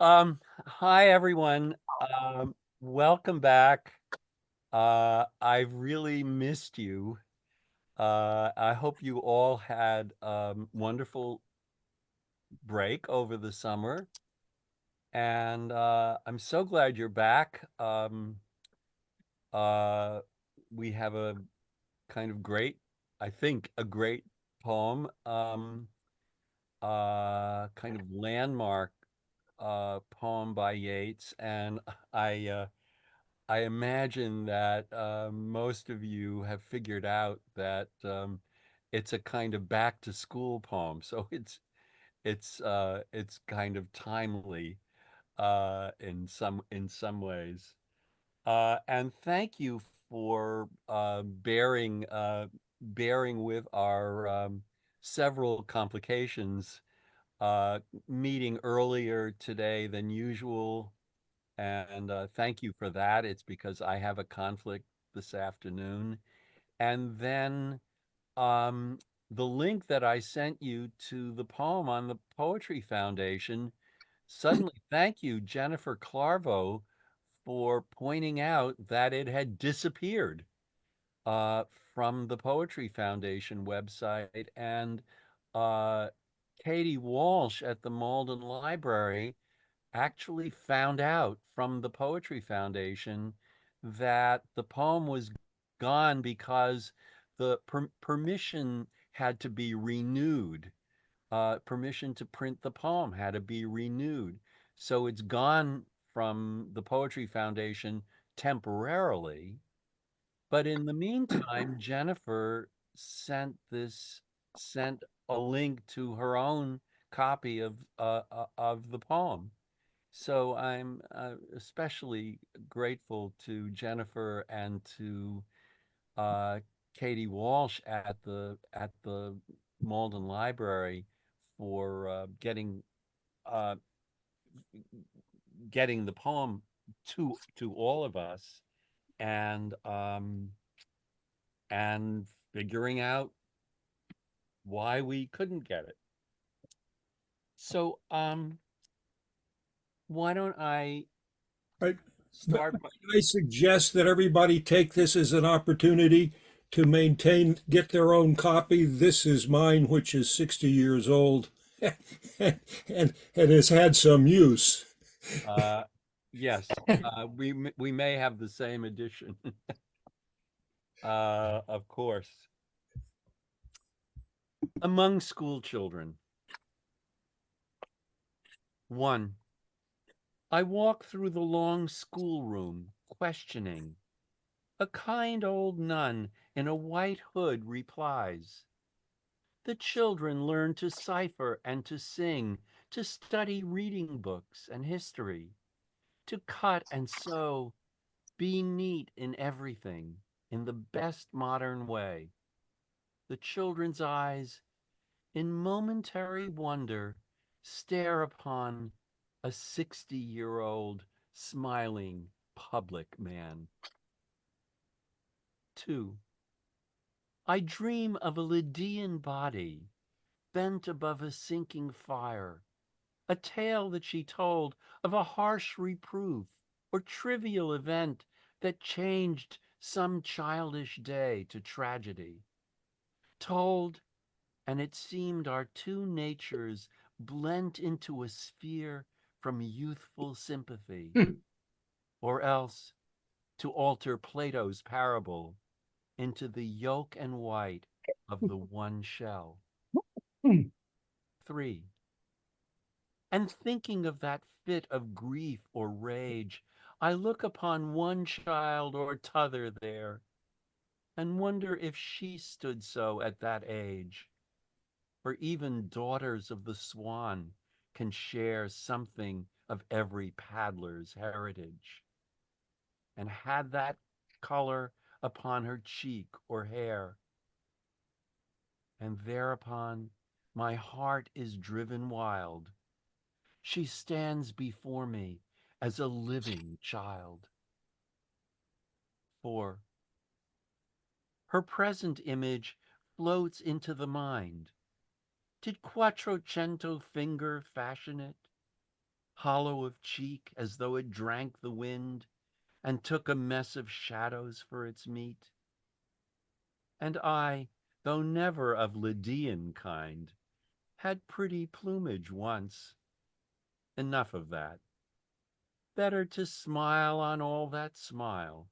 Hi everyone. Welcome back. I've really missed you. I hope you all had wonderful break over the summer, and I'm so glad you're back. Uh, we have a kind of great, I think, a great poem, kind of landmark poem by Yeats, and I imagine that most of you have figured out that it's a kind of back to school poem, so it's kind of timely in some ways. And thank you for bearing with our several complications, uh, meeting earlier today than usual, and thank you for that. It's because I have a conflict this afternoon. And then um, the link that I sent you to the poem on the Poetry Foundation, suddenly, thank you, Jennifer Clarvo, for pointing out that it had disappeared uh, from the Poetry Foundation website. And uh, Katie Walsh at the Malden Library actually found out from the Poetry Foundation that the poem was gone because the permission had to be renewed. Permission to print the poem had to be renewed. So it's gone from the Poetry Foundation temporarily. But in the meantime, Jennifer sent a link to her own copy of the poem. So I'm especially grateful to Jennifer and to uh, Katie Walsh at the Malden Library for uh, getting the poem to all of us, and and figuring out why we couldn't get it. So why don't I Right. start by I suggest that everybody take this as an opportunity to get their own copy. This is mine, which is 60 years old and has had some use. uh, yes, we may have the same edition, of course. Among school children. 1. I walk through the long schoolroom, questioning. A kind old nun in a white hood replies. The children learn to cipher and to sing, to study reading books and history, to cut and sew, be neat in everything, in the best modern way. The children's eyes, in momentary wonder, stare upon a 60-year-old smiling public man. 2. I dream of a Lydian body bent above a sinking fire, a tale that she told of a harsh reproof or trivial event that changed some childish day to tragedy. Told, and it seemed our two natures blent into a sphere from youthful sympathy. Or else, to alter Plato's parable into the yolk and white of the one shell. 3. And thinking of that fit of grief or rage, I look upon one child or t'other there, and wonder if she stood so at that age. For even daughters of the swan can share something of every paddler's heritage, and had that color upon her cheek or hair. And thereupon my heart is driven wild. She stands before me as a living child. 4. Her present image floats into the mind. Did Quattrocento finger fashion it? hollow of cheek as though it drank the wind and took a mess of shadows for its meat. And I, though never of Lydian kind, had pretty plumage once. Enough of that. Better to smile on all that smile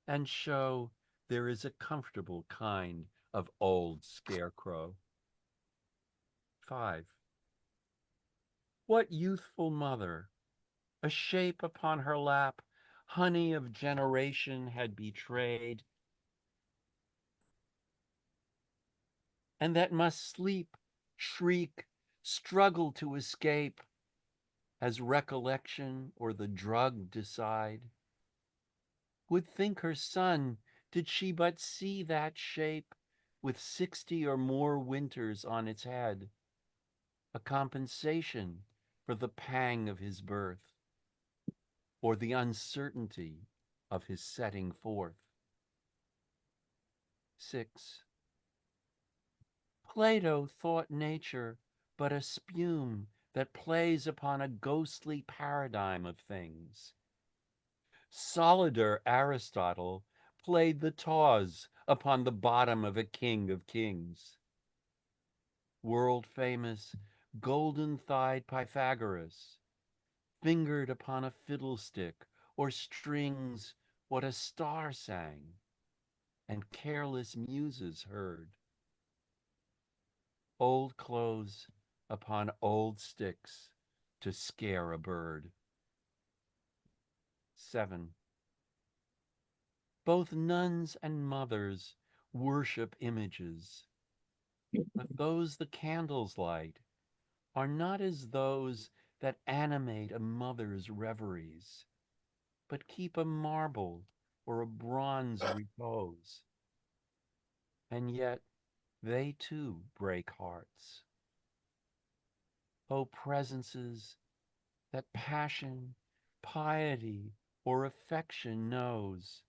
and show there is a comfortable kind of old scarecrow. 5. What youthful mother, a shape upon her lap, honey of generation had betrayed, and that must sleep, shriek, struggle to escape, as recollection or the drug decide, would think her son, did she but see that shape, with 60 or more winters on its head, a compensation for the pang of his birth, or the uncertainty of his setting forth. 6. Plato thought nature but a spume that plays upon a ghostly paradigm of things. Solider Aristotle played the tawse upon the bottom of a king of kings. World famous golden thighed Pythagoras fingered upon a fiddlestick or strings what a star sang, and careless muses heard. Old clothes upon old sticks to scare a bird. 7. Both nuns and mothers worship images, but those the candles light are not as those that animate a mother's reveries, but keep a marble or a bronze repose. And yet they too break hearts. O presences that passion, piety, or affection knows,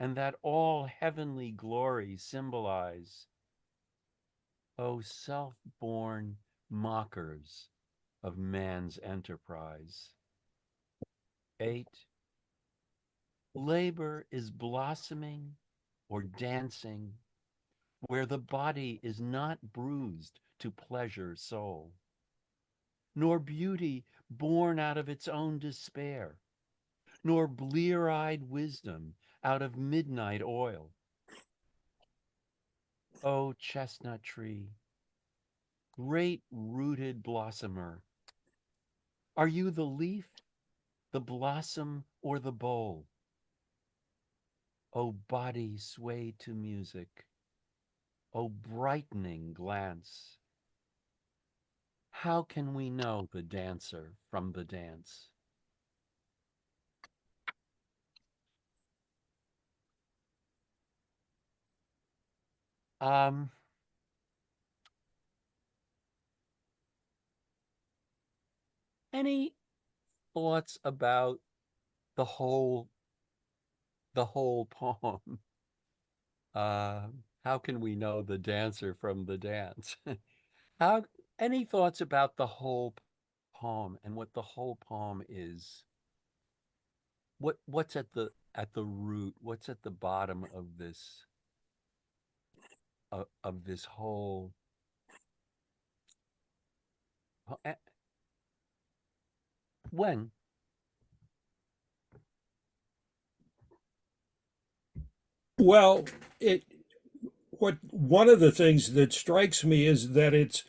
and that all heavenly glory symbolize. O self-born mockers of man's enterprise. 8. Labor is blossoming or dancing where the body is not bruised to pleasure soul, nor beauty born out of its own despair, nor blear-eyed wisdom out of midnight oil. O chestnut tree, great rooted blossomer, are you the leaf, the blossom, or the bowl? O body swayed to music, O brightening glance, how can we know the dancer from the dance? Um, any thoughts about the whole poem? Uh, how can we know the dancer from the dance? How any thoughts about the whole poem and what the whole poem is? What's at the root? What's at the bottom of this whole when? Well, it what one of the things that strikes me is that is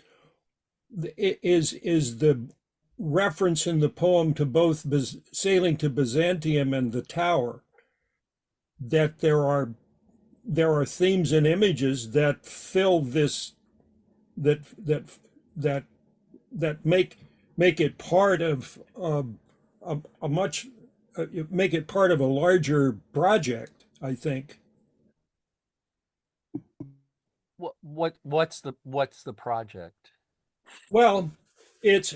the reference in the poem to both sailing to Byzantium and the Tower, that there are themes and images that fill this, that that that that make it part of a much make it part of a larger project, I think. What's the project? Well, it's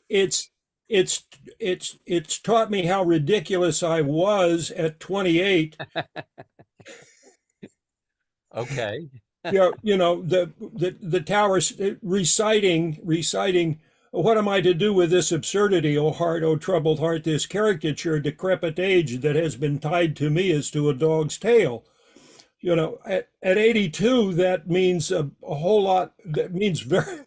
it's it's taught me how ridiculous I was at 28. Okay. The tower reciting, what am I to do with this absurdity, O heart, O troubled heart, this caricature, decrepit age that has been tied to me as to a dog's tail. At 82, that means a whole lot. That means very,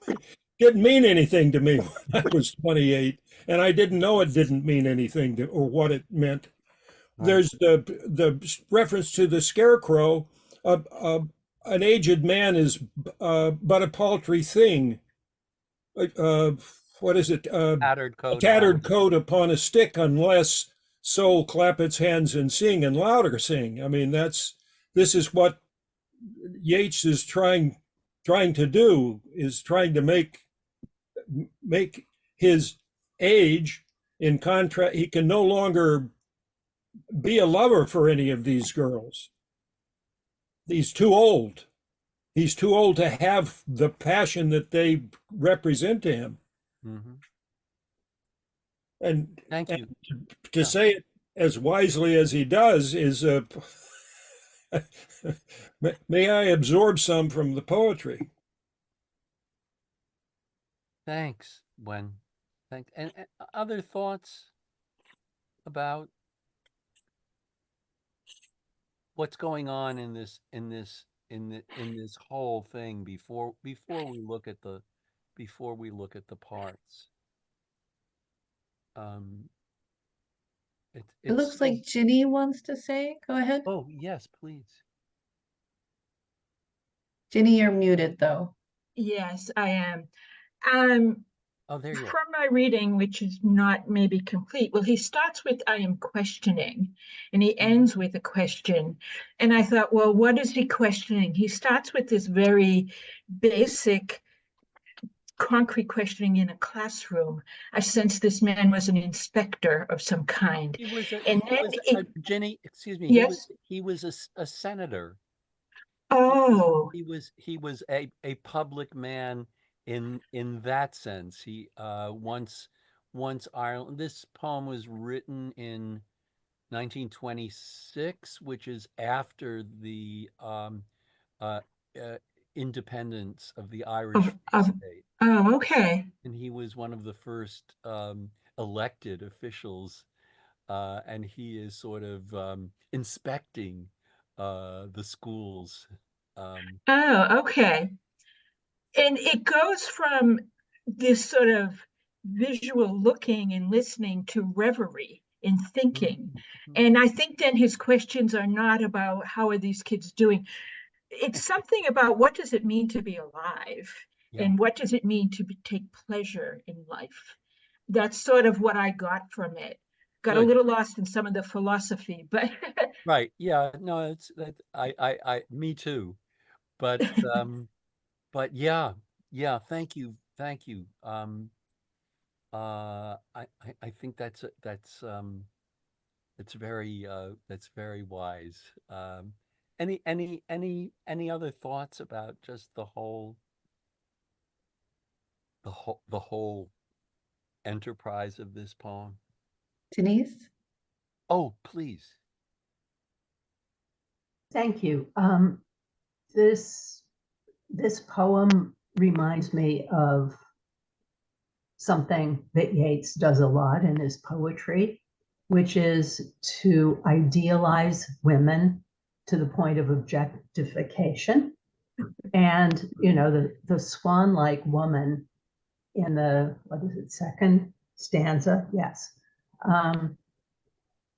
didn't mean anything to me when I was 28, and I didn't know it didn't mean anything or what it meant. Right. There's the reference to the scarecrow. Uh, uh, an aged man is but a paltry thing. Uh, what is it? Tattered A coat upon. tattered coat upon a stick, unless soul clap its hands and sing and louder sing. I mean, this is what Yeats is trying to do, is trying to make his age in contrast. He can no longer be a lover for any of these girls. He's too old. He's too old to have the passion that they represent to him. Hmm. And, Thank and you. to Yeah. say it as wisely as he does is may I absorb some from the poetry. Thanks, Wen. Thank. And other thoughts about what's going on in this whole thing before we look at the parts. Um, It it's looks still. like Ginny wants to say. Go ahead. Oh yes, please. Ginny, you're muted though. Yes, I am. Um, Oh, there you are. from my reading, which is not maybe complete, well, he starts with I am questioning, and he Mhm. ends with a question. And I thought, well, what is he questioning? He starts with this very basic, concrete questioning in a classroom. I sense this man was an inspector of some kind. He was a And he then was it, a Jenny. Excuse me. yes, He was a senator. He was oh, he was a public man in that sense. He once Ireland. This poem was written in 1926, which is after the uh, uh, independence of the Irish of, Free of, State, oh, okay. and he was one of the first elected officials, and he is sort of inspecting the schools. Um, Oh, okay. And it goes from this sort of visual looking and listening to reverie in mhm, thinking. mhm. And I think then his questions are not about how are these kids doing. It's something about what does it mean to be alive Yeah, and what does it mean to take pleasure in life. That's sort of what I got from it. Got a good. little lost in some of the philosophy, but Right. Yeah. No, it's that me too. But yeah, yeah. Thank you. I think that's very wise. Any other thoughts about just the whole enterprise of this poem? Denise? Oh, please. Thank you. This this poem reminds me of something that Yeats does a lot in his poetry, which is to idealize women to the point of objectification. And the swan-like woman in the, what is it, second stanza? Yes. Um,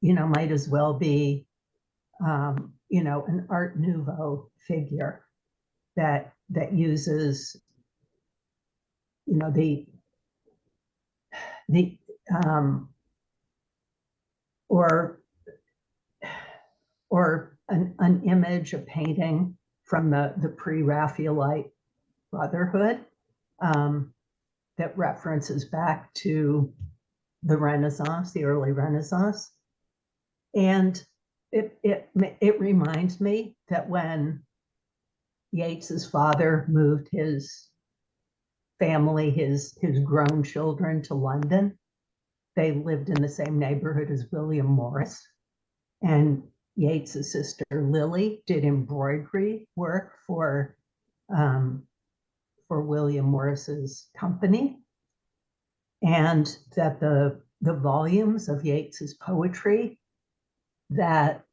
might as well be an Art Nouveau figure that uses the the um, or an image, a painting from the pre-Raphaelite Brotherhood, that references back to the Renaissance, the early Renaissance. And it reminds me that when Yeats's father moved his family, his grown children, to London, they lived in the same neighborhood as William Morris. And Yeats's sister Lily did embroidery work for for William Morris's company, and that the volumes of Yeats's poetry that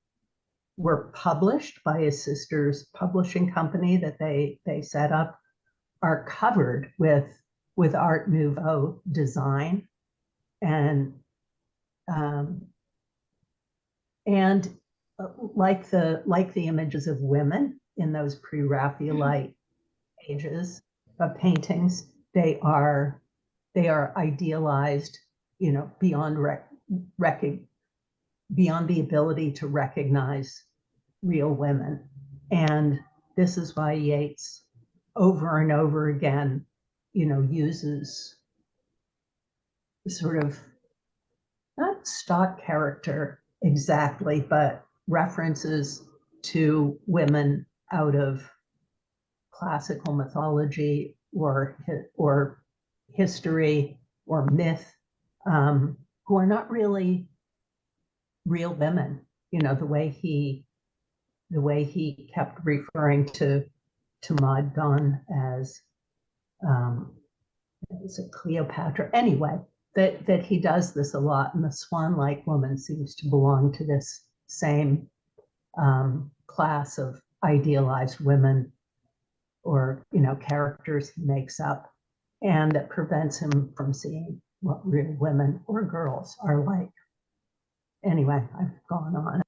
were published by his sister's publishing company that they set up are covered with Art Nouveau design, and like the images of women in those pre-Raphaelite ages of paintings, they are idealized, beyond beyond the ability to recognize real women. And this is why Yeats over and over again, uses sort of not stock character exactly, but references to women out of classical mythology or history or myth, who are not really real women. The way he kept referring to Maud Gonne as a Cleopatra. Anyway, that he does this a lot, and the swan-like woman seems to belong to this same class of idealized women or characters he makes up, and that prevents him from seeing what real women or girls are like. Anyway, I've gone on.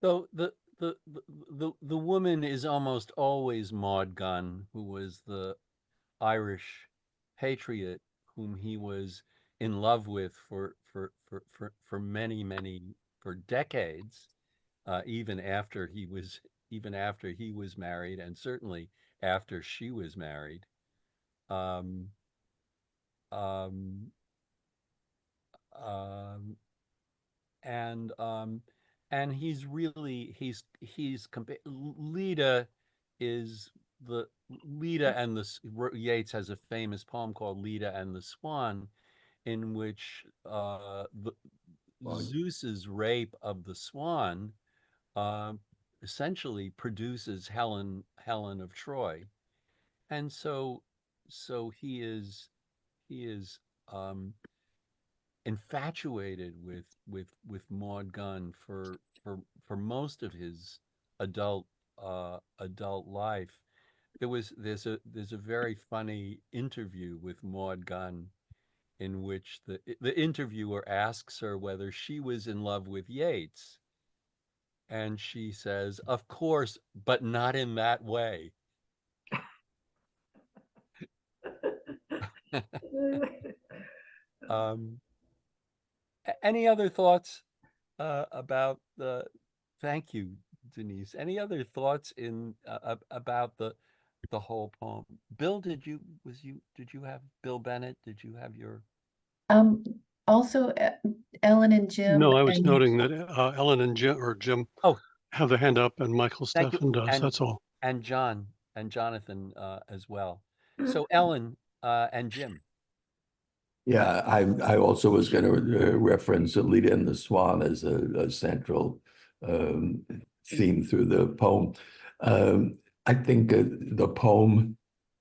So the woman is almost always Maud Gonne, who was the Irish patriot whom he was in love with for decades, even after he was married, and certainly after she was married. Um, um, um, and he's really Leda is the Leda and the Yeats has a famous poem called Leda and the Swan, in which Zeus's rape of the swan essentially produces Helen of Troy, and so he is infatuated with Maud Gonne for most of his adult life. There's a very funny interview with Maud Gonne in which the interviewer asks her whether she was in love with Yeats, and she says, "Of course, but not in that way." um, Any other thoughts about the? Thank you, Denise. Any other thoughts about the whole poem? Bill, did you have Bill Bennett? Did you have your? Um, Also, Ellen and Jim No, I was and noting that Ellen and Jim Oh, have their hand up, and Michael thank you, Steffen does. and That's all. John and Jonathan as well. So Ellen and Jim. Yeah, I also was going to reference Leda and the Swan as a central theme through the poem. I think the poem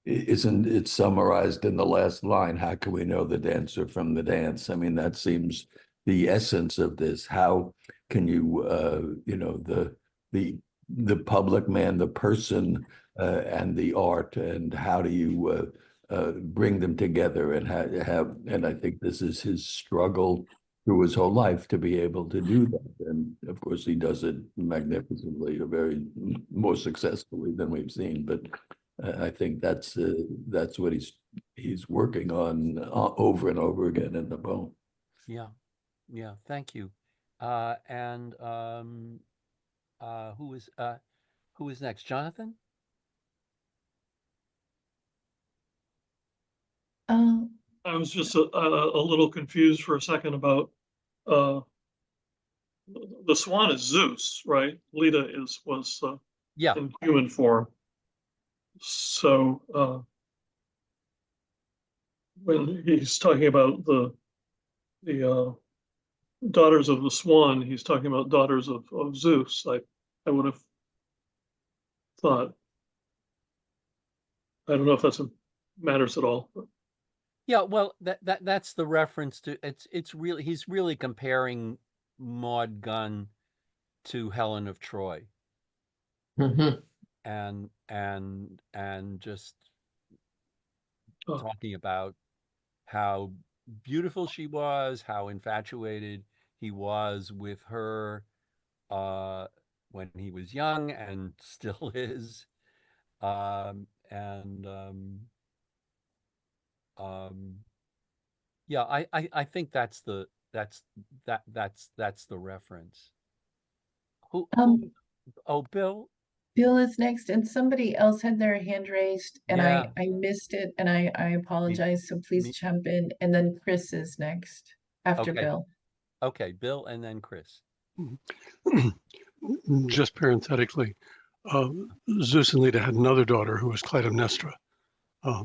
it's summarized in the last line. How can we know the dancer from the dance? I mean, that seems the essence of this. How can you, the public man, the person, and the art, and how do you bring them together and and I think this is his struggle through his whole life to be able to do that. And of course he does it magnificently, or very more successfully than we've seen. But I think that's what he's working on over and over again in the poem. Yeah, thank you. And who is next? Jonathan? I was just a little confused for a second about the swan is Zeus, right? Leda was Yeah. in human form. So when he's talking about the daughters of the swan, he's talking about daughters of Zeus. I would have thought I don't know if matters at all. But Yeah, well, that's the reference to it's really he's really comparing Maud Gunn to Helen of Troy Mhm. and just oh, talking about how beautiful she was, how infatuated he was with her uh, when he was young and still is. And um, yeah, I think that's the reference. Who Um, oh, Bill? Bill is next, and somebody else had their hand raised, and Yeah, I missed it, and I me, apologize, so please me, jump in, and then Chris is next after okay, Bill. okay, Bill and then Chris. Just parenthetically, uh, Zeus and Leda had another daughter who was Clytemnestra, uh,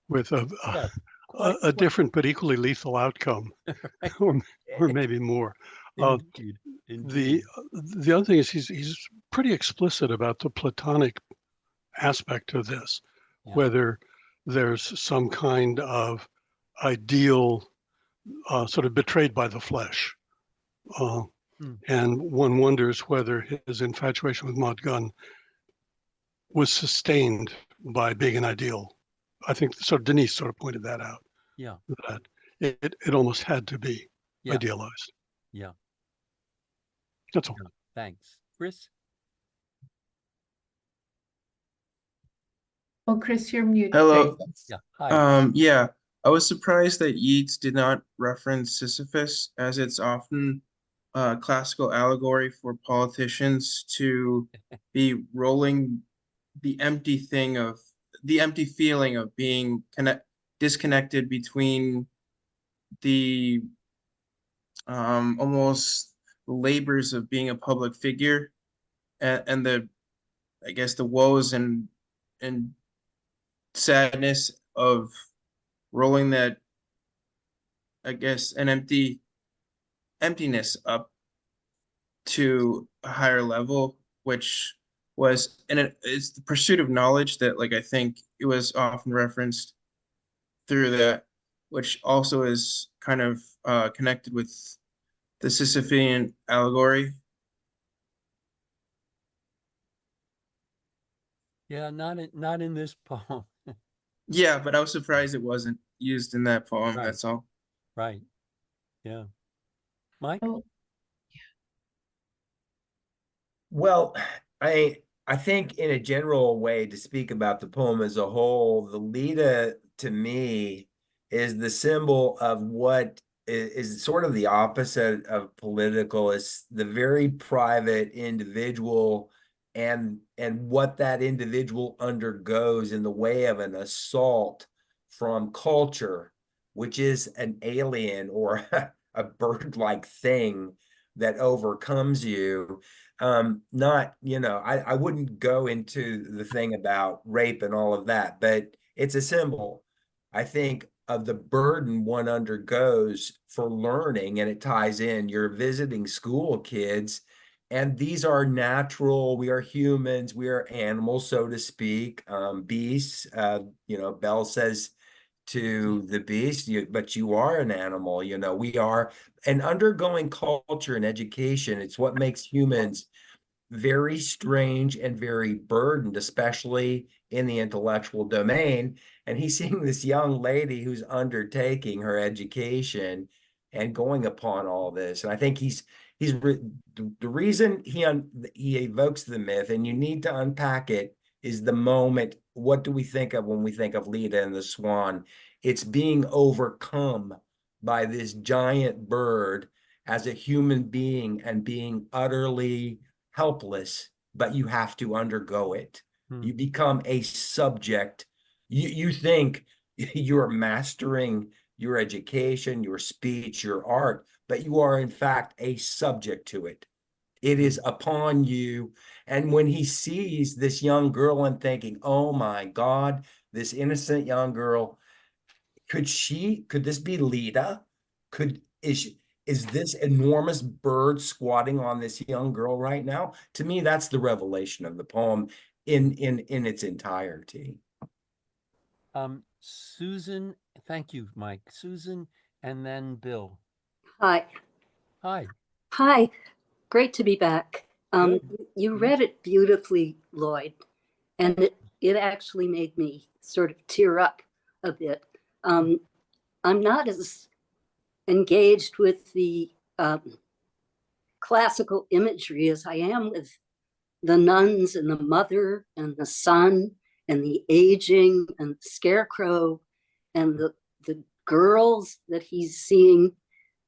with Yeah, quite, a different but equally lethal outcome, right. or maybe more. Uh, Indeed, the indeed. the other thing is he's pretty explicit about the Platonic aspect of this, Yeah. whether there's some kind of ideal sort of betrayed by the flesh. And one wonders whether his infatuation with Maud Gunn was sustained by being an ideal. I think sort of Denise sort of pointed that out, Yeah, that it almost had to be yeah, idealized. yeah, That's all. yeah. Thanks. Chris? Oh, Chris, you're muted. Hello. Yeah, hi. Yeah, I was surprised that Yeats did not reference Sisyphus, as it's often a classical allegory for politicians to be rolling the the empty feeling of being disconnected between the almost labors of being a public figure and the, I guess, the woes and sadness of rolling that, I guess, an emptiness up to a higher level, which was, and it's the pursuit of knowledge that, like, I think it was often referenced through that, which also is kind of connected with the Sisyphean allegory. Yeah, not in this poem. Yeah, but I was surprised it wasn't used in that poem. Right, That's all. right. Yeah. Mike? Oh, Well, I think in a general way to speak about the poem as a whole, the Leda to me is the symbol of what is sort of the opposite of political. It's the very private individual and what that individual undergoes in the way of an assault from culture, which is an alien or a bird-like thing that overcomes you. Not, I wouldn't go into the thing about rape and all of that, but it's a symbol, I think, of the burden one undergoes for learning, and it ties in. You're visiting school kids, and these are natural. We are humans. We are animals, so to speak. Beasts. Bell says to the beast, but you are an animal. We are, and undergoing culture and education. It's what makes humans very strange and very burdened, especially in the intellectual domain. And he's seeing this young lady who's undertaking her education and going upon all this. And I think the reason he evokes the myth, and you need to unpack it, is the moment. What do we think of when we think of Leda and the Swan? It's being overcome by this giant bird as a human being and being utterly helpless, but you have to undergo it. You become a subject. You think you're mastering your education, your speech, your art, but you are in fact a subject to it. It is upon you. And when he sees this young girl and thinking, oh my God, this innocent young girl, could this be Leda? Is this enormous bird squatting on this young girl right now? To me, that's the revelation of the poem in its entirety. Susan, thank you, Mike. Susan, and then Bill. Hi. Hi. Hi. Great to be back. Good. You read it beautifully, Lloyd, and it actually made me sort of tear up a bit. I'm not as engaged with the classical imagery as I am with the nuns and the mother and the son and the aging and the scarecrow and the girls that he's seeing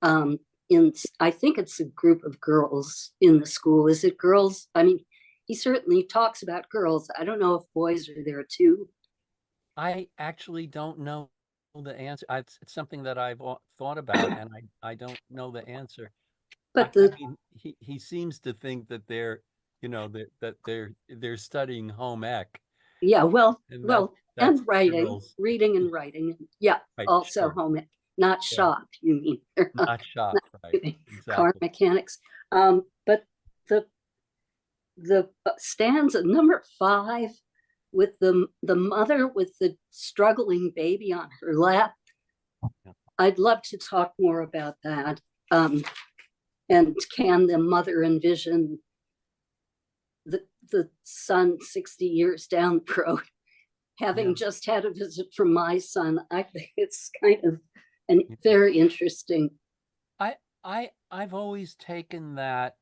in, I think it's a group of girls in the school. Is it girls? I mean, he certainly talks about girls. I don't know if boys are there too. I actually don't know the answer. It's something that I've thought about, and I don't know the answer. But I the, mean, he seems to think that they're, that they're studying home ec, yeah, and well, that's and writing, girls. reading and writing. Yeah, Right, also sure. home ec, not Yeah. shop, you mean. They're Not shop, right? doing car Exactly. mechanics. But the stanza number 5 with the mother with the struggling baby on her lap. Yeah. I'd love to talk more about that. And can the mother envision the son 60 years down the road having Yeah. just had a visit from my son? I think it's kind of an Yeah. very interesting. I've always taken that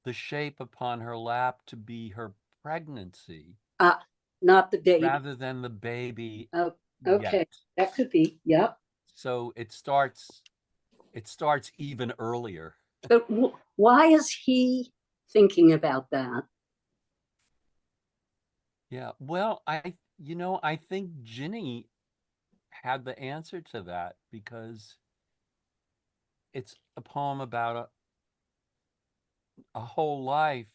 the shape upon her lap to be her pregnancy Not the baby. rather than the baby Oh, yet. okay, that could be. Yep. So it starts even earlier. But why is he thinking about that? Yeah. Well, I think Ginny had the answer to that because it's a poem about a whole life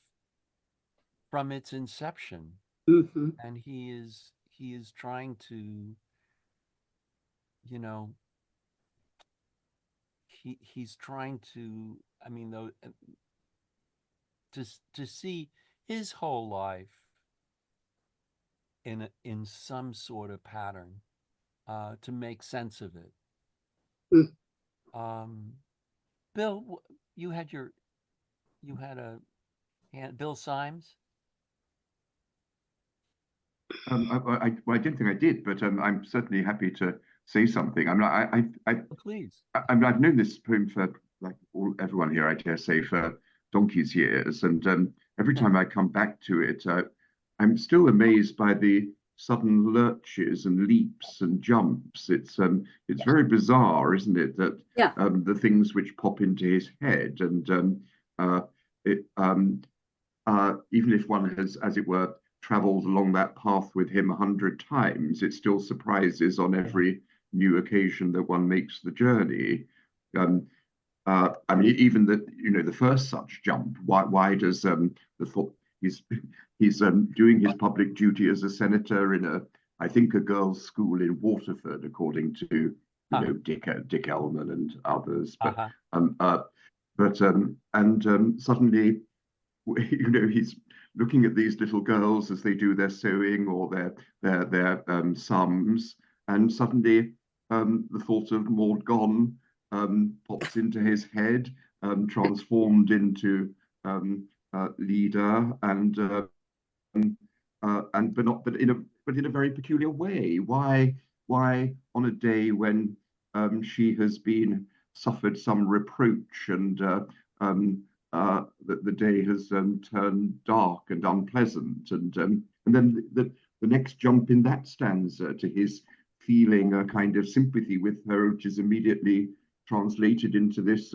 from its inception. Mm-hmm. And he is trying to, you know, he's trying to, I mean, though, to see his whole life in some sort of pattern, to make sense of it. Mm. Bill, you had a hand, Bill Symes. Well, I didn't think I did, but I'm certainly happy to say something. Please. I've known this poem for like everyone here, I dare say, for donkey's years, and every time I come back to it, I'm still amazed by the sudden lurches and leaps and jumps. It's very bizarre, isn't it? That Yeah. The things which pop into his head, and uh, it even if one has, as it were, traveled along that path with him 100 times, it still surprises on every new occasion that one makes the journey. Um, I mean, even the first such jump. Why does the thought he's doing his public duty as a senator in I think a girls' school in Waterford, according to Dick Elman and others. But Uh-huh. Suddenly he's looking at these little girls as they do their sewing or their sums, and suddenly the thought of Maud Gonne pops into his head, transformed into leader, and but in a very peculiar way. Why on a day when she has been suffered some reproach and that the day has turned dark and unpleasant, and then the next jump in that stanza to his feeling a kind of sympathy with her, which is immediately translated into this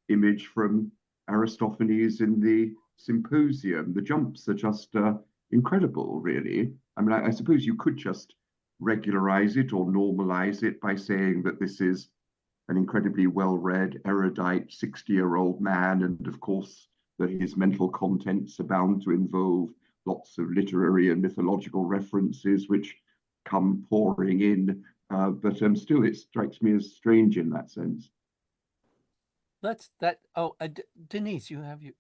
image from Aristophanes in the Symposium. The jumps are just incredible, really. I mean, I suppose you could just regularize it or normalize it by saying that this is an incredibly well-read, erudite 60-year-old man, and of course that his mental contents are bound to involve lots of literary and mythological references which come pouring in. But still, it strikes me as strange in that sense. Denise, you have you.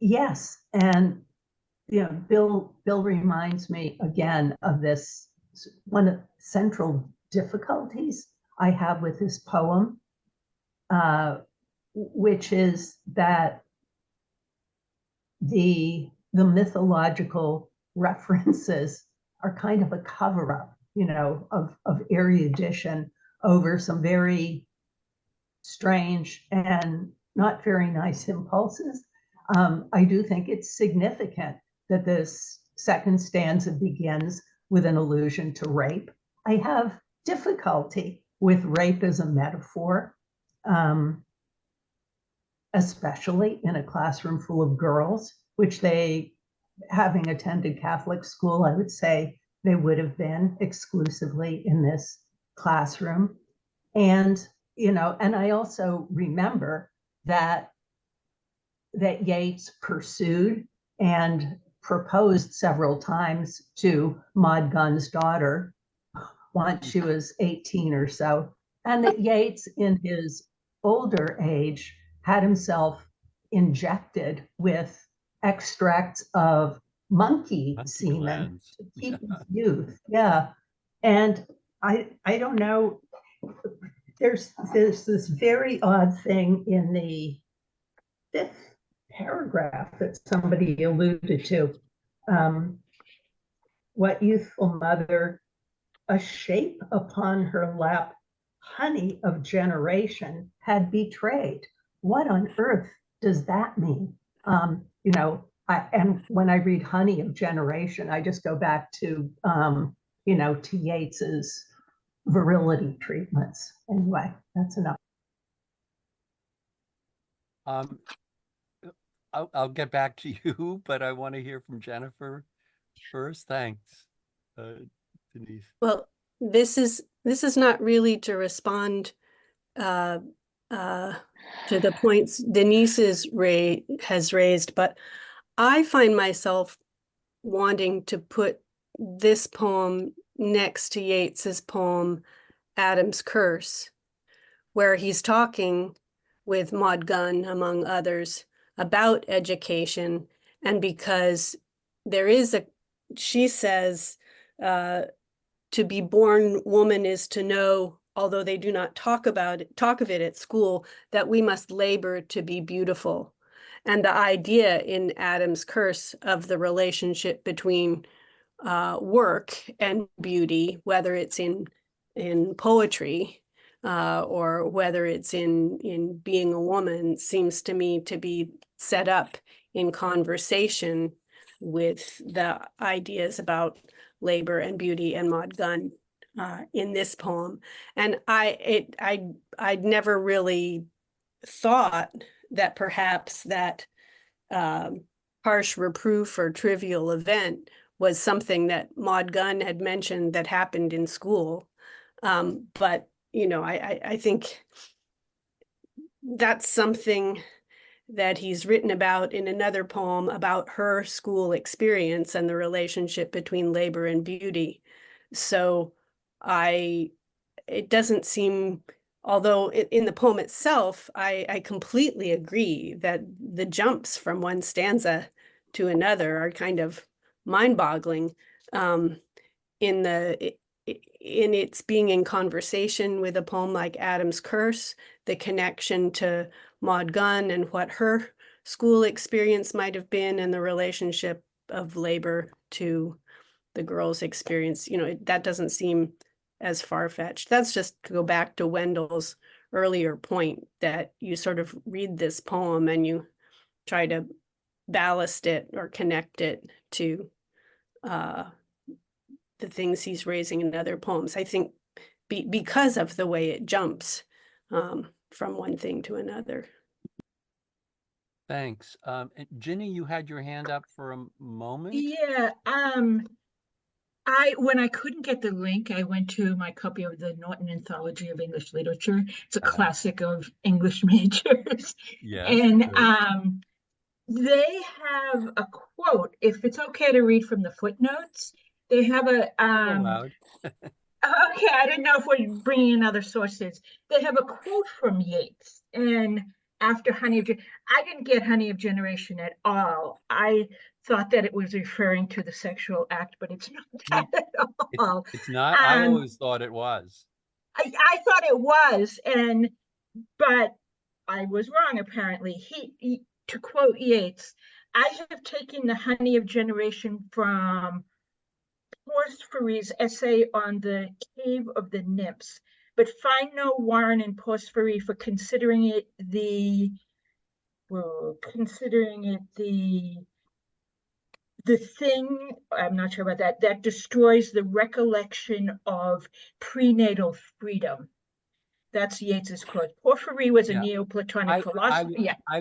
yes, and Bill reminds me again of this one of central difficulties I have with this poem, which is that the mythological references are kind of a cover-up, of erudition over some very strange and not very nice impulses. I do think it's significant that this second stanza begins with an allusion to rape. I have difficulty with rape as a metaphor, especially in a classroom full of girls, which they, having attended Catholic school, I would say they would have been exclusively in this classroom. And, and I also remember that Yeats pursued and proposed several times to Maud Gunn's daughter once she was 18 or so, and that Yeats, in his older age, had himself injected with extracts of monkey semen glands. to keep his youth. Yeah, and I don't know. There's this very odd thing in the 5th paragraph that somebody alluded to. What youthful mother, a shape upon her lap, honey of generation, had betrayed. What on earth does that mean? And when I read honey of generation, I just go back to, to Yeats's virility treatments. Anyway, that's enough. I'll get back to you, but I want to hear from Jennifer first. Thanks, Denise. Well, this is not really to respond to the points Denise has raised, but I find myself wanting to put this poem next to Yeats's poem, Adam's Curse, where he's talking with Maud Gunn, among others, about education. And because there is she says, to be born woman is to know, although they do not talk of it at school, that we must labor to be beautiful. And the idea in Adam's Curse of the relationship between work and beauty, whether it's in poetry or whether it's in being a woman, seems to me to be set up in conversation with the ideas about labor and beauty and Maud Gunn in this poem. And I'd never really thought that perhaps that harsh reproof or trivial event was something that Maud Gunn had mentioned that happened in school. But, I think that's something that he's written about in another poem about her school experience and the relationship between labor and beauty. So it doesn't seem, although in the poem itself, I completely agree that the jumps from one stanza to another are kind of mind-boggling. In its being in conversation with a poem like Adam's Curse, the connection to Maud Gunn and what her school experience might have been, and the relationship of labor to the girl's experience, that doesn't seem as far-fetched. That's just to go back to Wendell's earlier point that you sort of read this poem and you try to ballast it or connect it to the things he's raising in other poems. I think because of the way it jumps from one thing to another. Thanks. Ginny, you had your hand up for a moment. Yeah. When I couldn't get the link, I went to my copy of the Norton Anthology of English Literature. It's a classic of English majors. Yes. And they have a quote, if it's okay to read from the footnotes. They have a allowed. Okay, I didn't know if we're bringing in other sources. They have a quote from Yeats, and after I didn't get honey of generation at all. I thought that it was referring to the sexual act, but it's not that at all. It's not. I Um, always thought it was. I thought it was, but I was wrong apparently. To quote Yeats, I have taken the honey of generation from Porphyry's essay on the cave of the nymphs, but find no warrant in Porphyry for considering it the thing, I'm not sure about that, that destroys the recollection of prenatal freedom. That's Yeats's quote. Porphyry was a Yeah. Neoplatonic philosopher. Yeah. I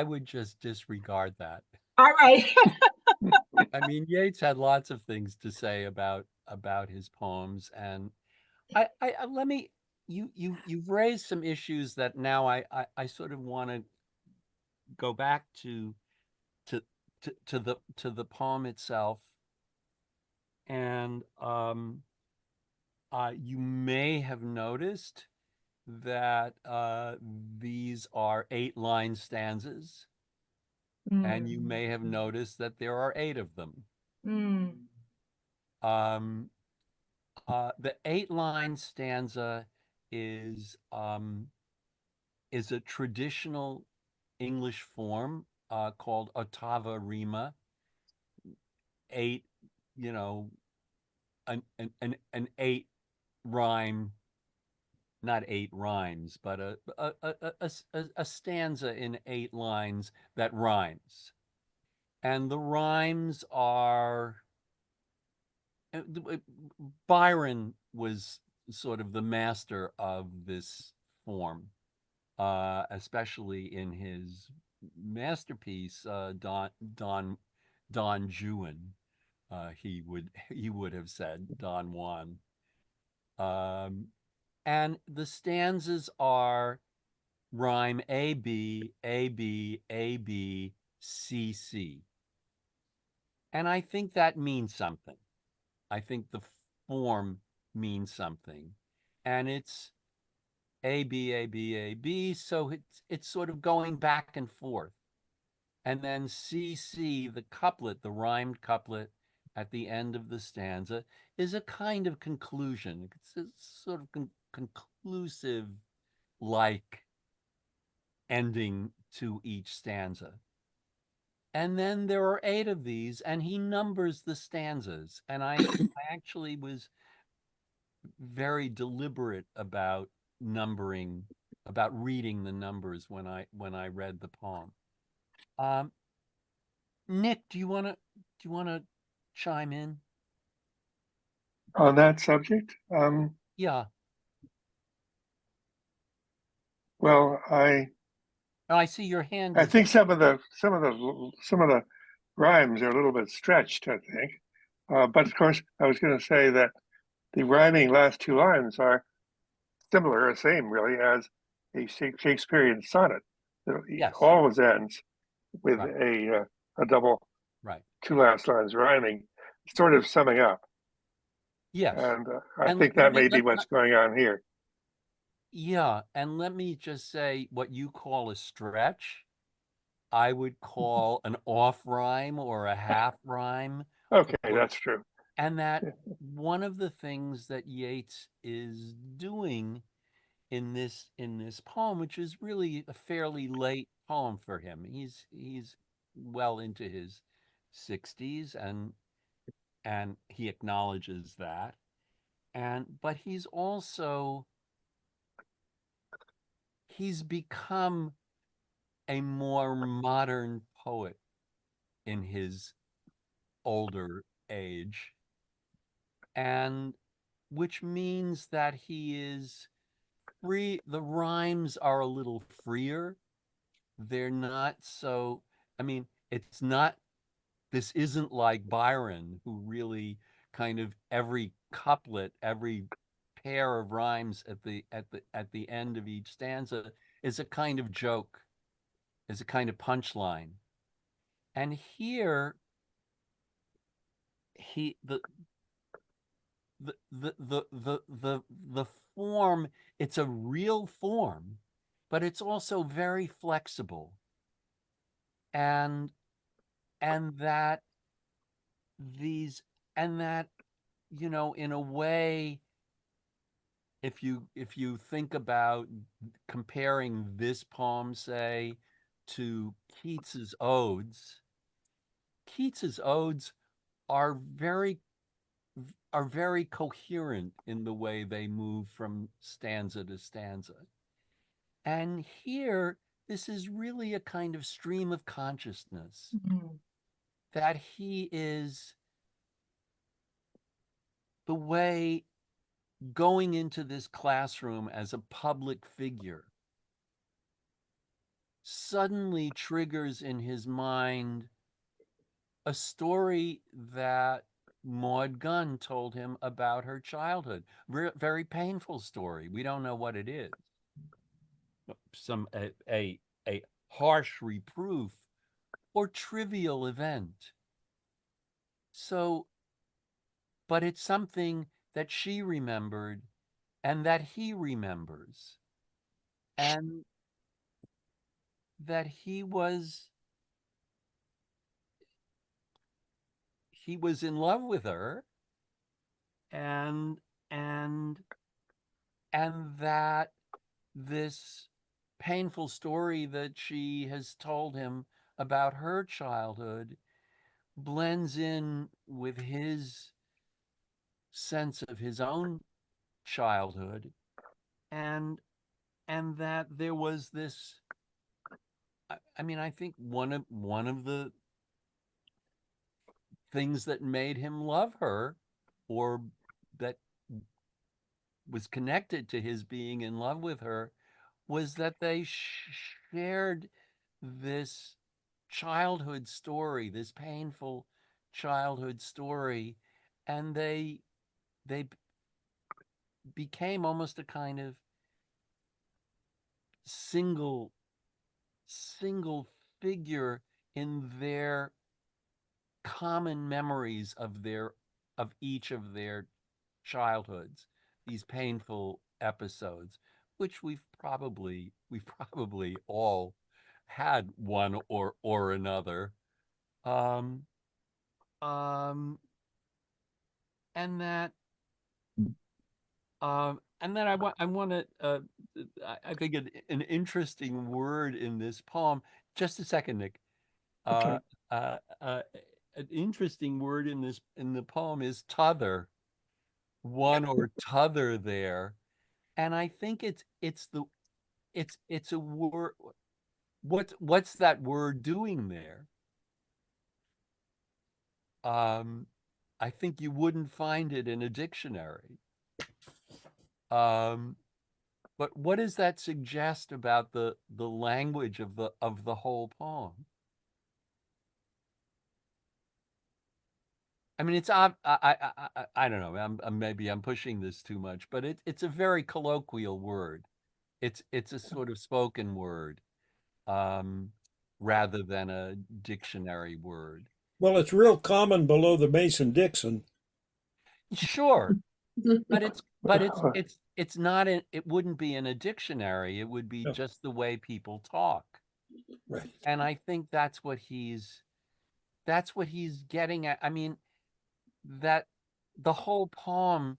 would just disregard that. All right. I mean, Yeats had lots of things to say about his poems, and let me you've raised some issues that now I sort of want to go back to to the poem itself, and you may have noticed that these are 8-line stanzas, and you may have noticed that there are 8 of them. Um, the 8-line stanza is a traditional English form called ottava rima. 8, you know, an 8 rhyme, not 8 rhymes, but a stanza in 8 lines that rhymes. And the rhymes are Byron was sort of the master of this form, especially in his masterpiece, Don Juan. He would have said Don Juan. And the stanzas are rhyme A B A B A B C C. And I think that means something. I think the form means something. And it's A B A B A B, so it's sort of going back and forth. And then C C, the couplet, the rhymed couplet at the end of the stanza, is a kind of conclusion. It's a sort of conclusive like ending to each stanza. And then there are 8 of these, and he numbers the stanzas. And I actually was very deliberate about numbering, about reading the numbers when I read the poem. Nick, do you wanna chime in on that subject? Yeah. Well, I see your hand. I think some of the rhymes are a little bit stretched, I think. But of course, I was going to say that the rhyming last 2 lines are similar, or same really, as a Shakespearean sonnet. It always ends with a double, 2 last lines rhyming, sort of summing up. Yes. And I think that may be what's going on here. Yeah, and let me just say, what you call a stretch, I would call an off rhyme or a half rhyme. Okay, that's true. And that one of the things that Yeats is doing in this poem, which is really a fairly late poem for him. He's well into his 60s, and he acknowledges that. But he's become a more modern poet in his older age, and which means that he is free. The rhymes are a little freer. They're not so, I mean, this isn't like Byron, who really kind of every couplet, every pair of rhymes at the end of each stanza is a kind of joke, is a kind of punchline. And here the form, it's a real form, but it's also very flexible. And and that these and that, you know, in a way, if you think about comparing this poem, say, to Keats's odes are very coherent in the way they move from stanza to stanza. And here, this is really a kind of stream of consciousness that he is the way going into this classroom as a public figure suddenly triggers in his mind a story that Maud Gunn told him about her childhood. Very painful story. We don't know what it is. A harsh reproof or trivial event. So, but it's something that she remembered and that he remembers, and that he was in love with her, and and that this painful story that she has told him about her childhood blends in with his sense of his own childhood, and that there was this, I mean, I think one of the things that made him love her, or that was connected to his being in love with her, was that they shared this childhood story, this painful childhood story, and they became almost a kind of single figure in their common memories of each of their childhoods, these painful episodes, which we've probably all had one or another. Um, um, and that I want to I think an interesting word in this poem. Just a second, Nick. Uh, Okay. uh, uh, an interesting word in the poem is t'other, one or t'other there, and I think it's a word. What's that word doing there? Um, I think you wouldn't find it in a dictionary. Um, but what does that suggest about the language of the whole poem? I mean, I don't know. Maybe I'm pushing this too much, but it's a very colloquial word. It's a sort of spoken word, um, rather than a dictionary word. Well, it's real common below the Mason-Dixon. Sure, but Well, it's not it wouldn't be in a dictionary. It would be No, just the way people talk. right. And I think that's what he's getting at. I mean, that the whole poem,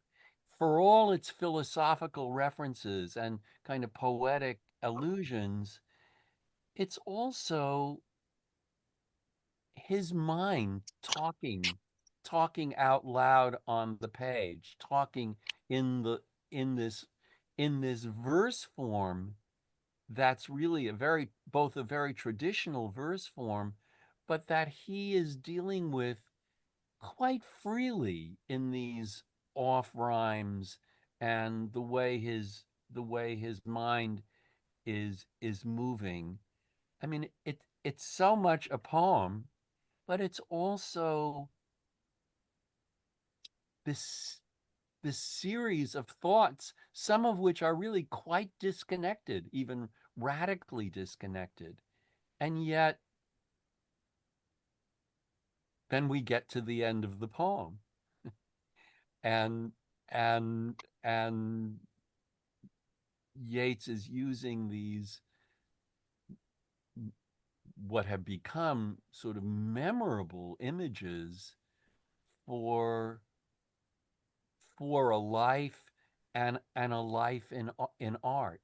for all its philosophical references and kind of poetic allusions, it's also his mind talking out loud on the page, talking in the in this in this verse form that's really both a very traditional verse form, but that he is dealing with quite freely in these off rhymes, and the way his mind is moving. I mean, it's so much a poem, but it's also this this series of thoughts, some of which are really quite disconnected, even radically disconnected. And yet, then we get to the end of the poem, and and and Yeats is using these what have become sort of memorable images for a life and a life in art.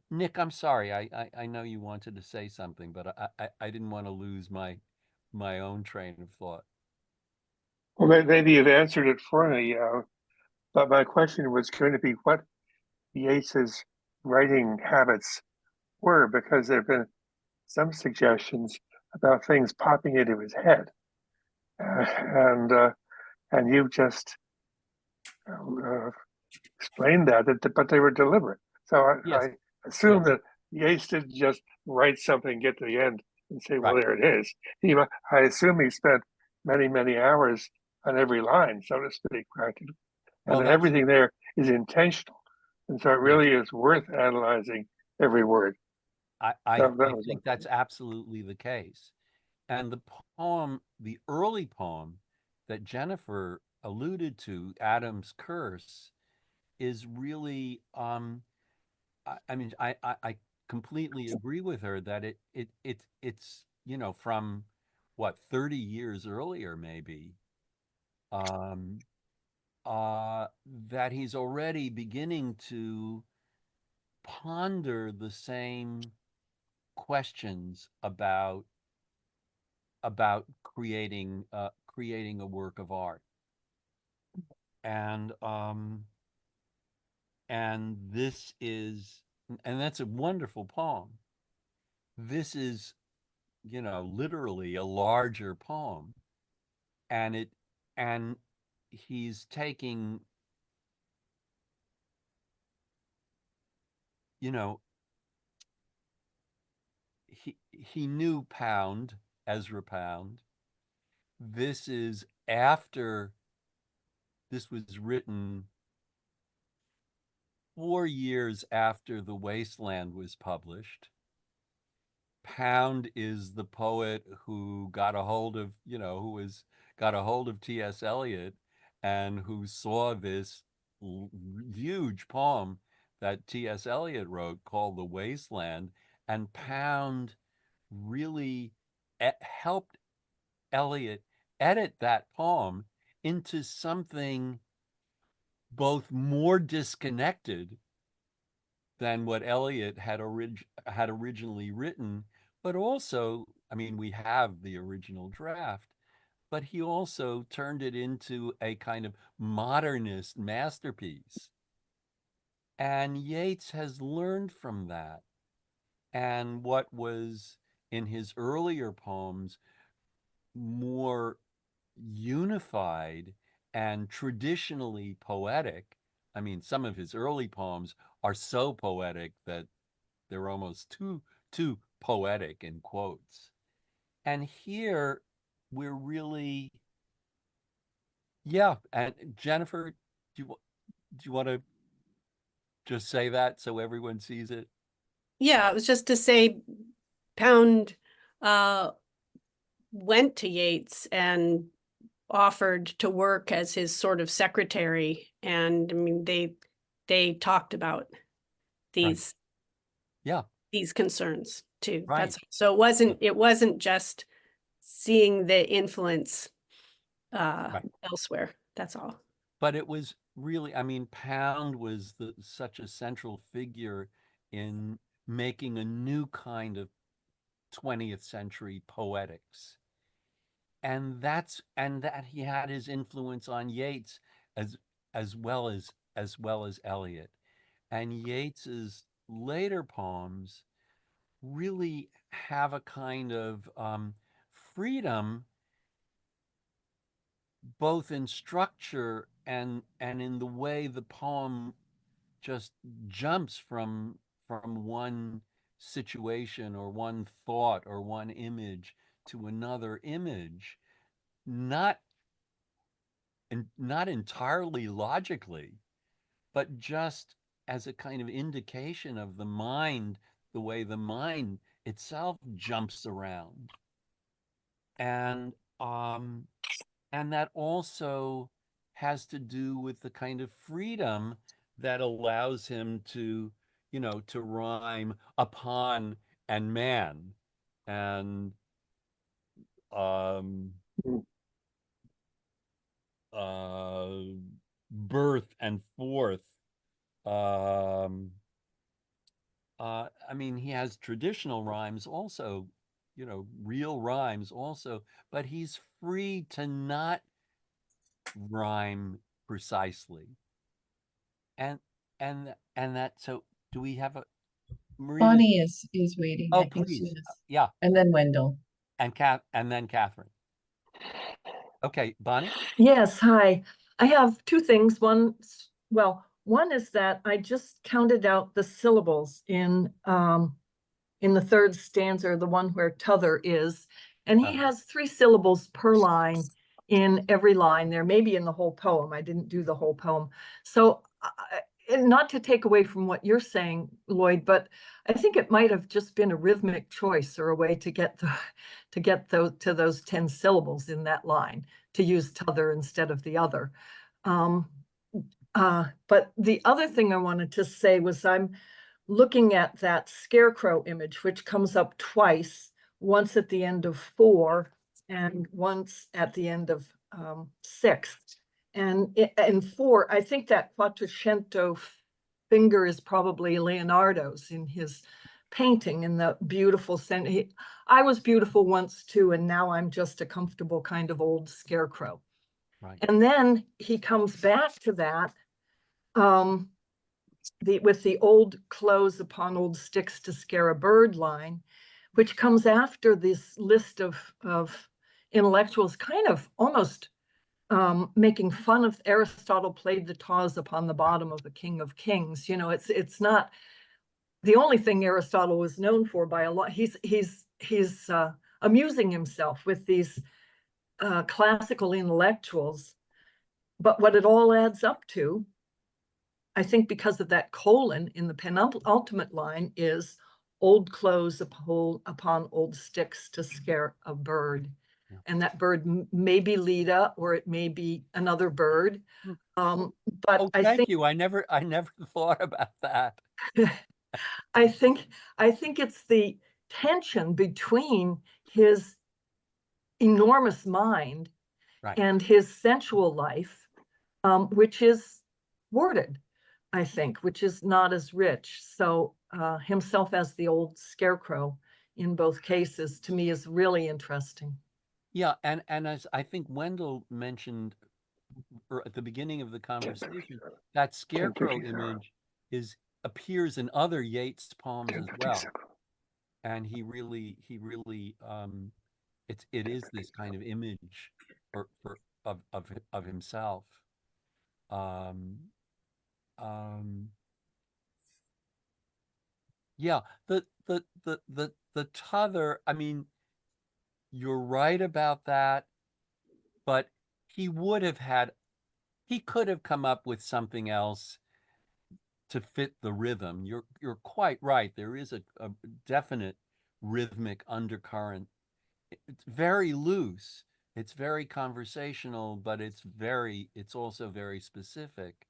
Nick, I'm sorry. I know you wanted to say something, but I didn't want to lose my own train of thought. Well, maybe you've answered it for me, but my question was going to be what Yeats's writing habits were, because there have been some suggestions about things popping into his head, and you've just uh, explained but they were deliberate. So Yes. I assume Yeah. that Yeats didn't just write something, get to the end, and say, "Well, Right. there it is." I assume he spent many hours on every line, so to speak, practically, and Well, that that's everything there is intentional, and so it yes. really is worth analyzing every word. I That was think that's absolutely the case. And the early poem that Jennifer alluded to, Adam's Curse, is really I mean I completely agree with her that it's from what 30 years earlier maybe um that he's already beginning to ponder the same questions about creating a work of art. And this is and that's a wonderful poem. This is, literally a larger poem, and he's taking, you know, he knew Pound, Ezra Pound. This is after this was written 4 years after The Wasteland was published. Pound is the poet who got a hold of, got a hold of T.S. Eliot and who saw this huge poem that T.S. Eliot wrote called The Wasteland. And Pound really helped Eliot edit that poem into something both more disconnected than what Eliot had originally written, but also, I mean, we have the original draft, but he also turned it into a kind of modernist masterpiece. And Yeats has learned from that. And what was in his earlier poems more unified and traditionally poetic. I mean, some of his early poems are so poetic that they're almost too poetic in quotes. And here we're really, yeah. And Jennifer, do you want to just say that so everyone sees it? Yeah, it was just to say Pound went to Yeats and offered to work as his sort of secretary. And I mean, they talked about these Yeah, these concerns too. right. That's so it wasn't just seeing the influence Right. elsewhere. That's all. But it was really, I mean, Pound was such a central figure in making a new kind of 20th century poetics. And that he had his influence on Yeats as as well as Eliot. And Yeats's later poems really have a kind of freedom, both in structure and in the way the poem just jumps from one situation or one thought or one image to another image, not not entirely logically, but just as a kind of indication of the mind, the way the mind itself jumps around. And and that also has to do with the kind of freedom that allows him to, to rhyme upon and man and um, Mm. uh, birth and forth. Um, I mean, he has traditional rhymes also, real rhymes also, but he's free to not rhyme precisely. And and that so do we have a Marina's Bonnie is waiting, oh I think she please. is. Yeah. And then Wendell. And then Catherine. Okay, Bonnie? Yes, hi. I have two things. One is that I just counted out the syllables in the third stanza, the one where t'other is, and he has 3 syllables per line in every line there, maybe in the whole poem. I didn't do the whole poem. So and not to take away from what you're saying, Lloyd, but I think it might have just been a rhythmic choice or a way to get to those 10 syllables in that line, to use t'other instead of the other. But the other thing I wanted to say was I'm looking at that scarecrow image, which comes up twice, once at the end of 4 and once at the end of 6. And in 4, I think that Quattrocento finger is probably Leonardo's in his painting, in the beautiful sense. I was beautiful once too, and now I'm just a comfortable kind of old scarecrow. Right. And then he comes back to that with the old clothes upon old sticks to scare a bird line, which comes after this list of intellectuals kind of almost making fun of Aristotle played the tawse upon the bottom of the King of Kings. It's not the only thing Aristotle was known for by a lot. He's amusing himself with these classical intellectuals, but what it all adds up to, I think, because of that colon in the penultimate line, is old clothes upon old sticks to scare a bird. Yeah. And that bird may be Leda, or it may be another bird. But thank you. I never thought about that. I think it's the tension between his enormous mind and his sensual life, which is thwarted, I think, which is not as rich. So himself as the old scarecrow in both cases, to me, is really interesting. Yeah, and as I think Wendell mentioned at the beginning of the conversation, that scarecrow image appears in other Yeats poems as well. And he really it is this kind of image of himself. Yeah, the t'other, I mean, you're right about that, but he could have come up with something else to fit the rhythm. You're quite right. There is a definite rhythmic undercurrent. It's very loose. It's very conversational, but it's also very specific.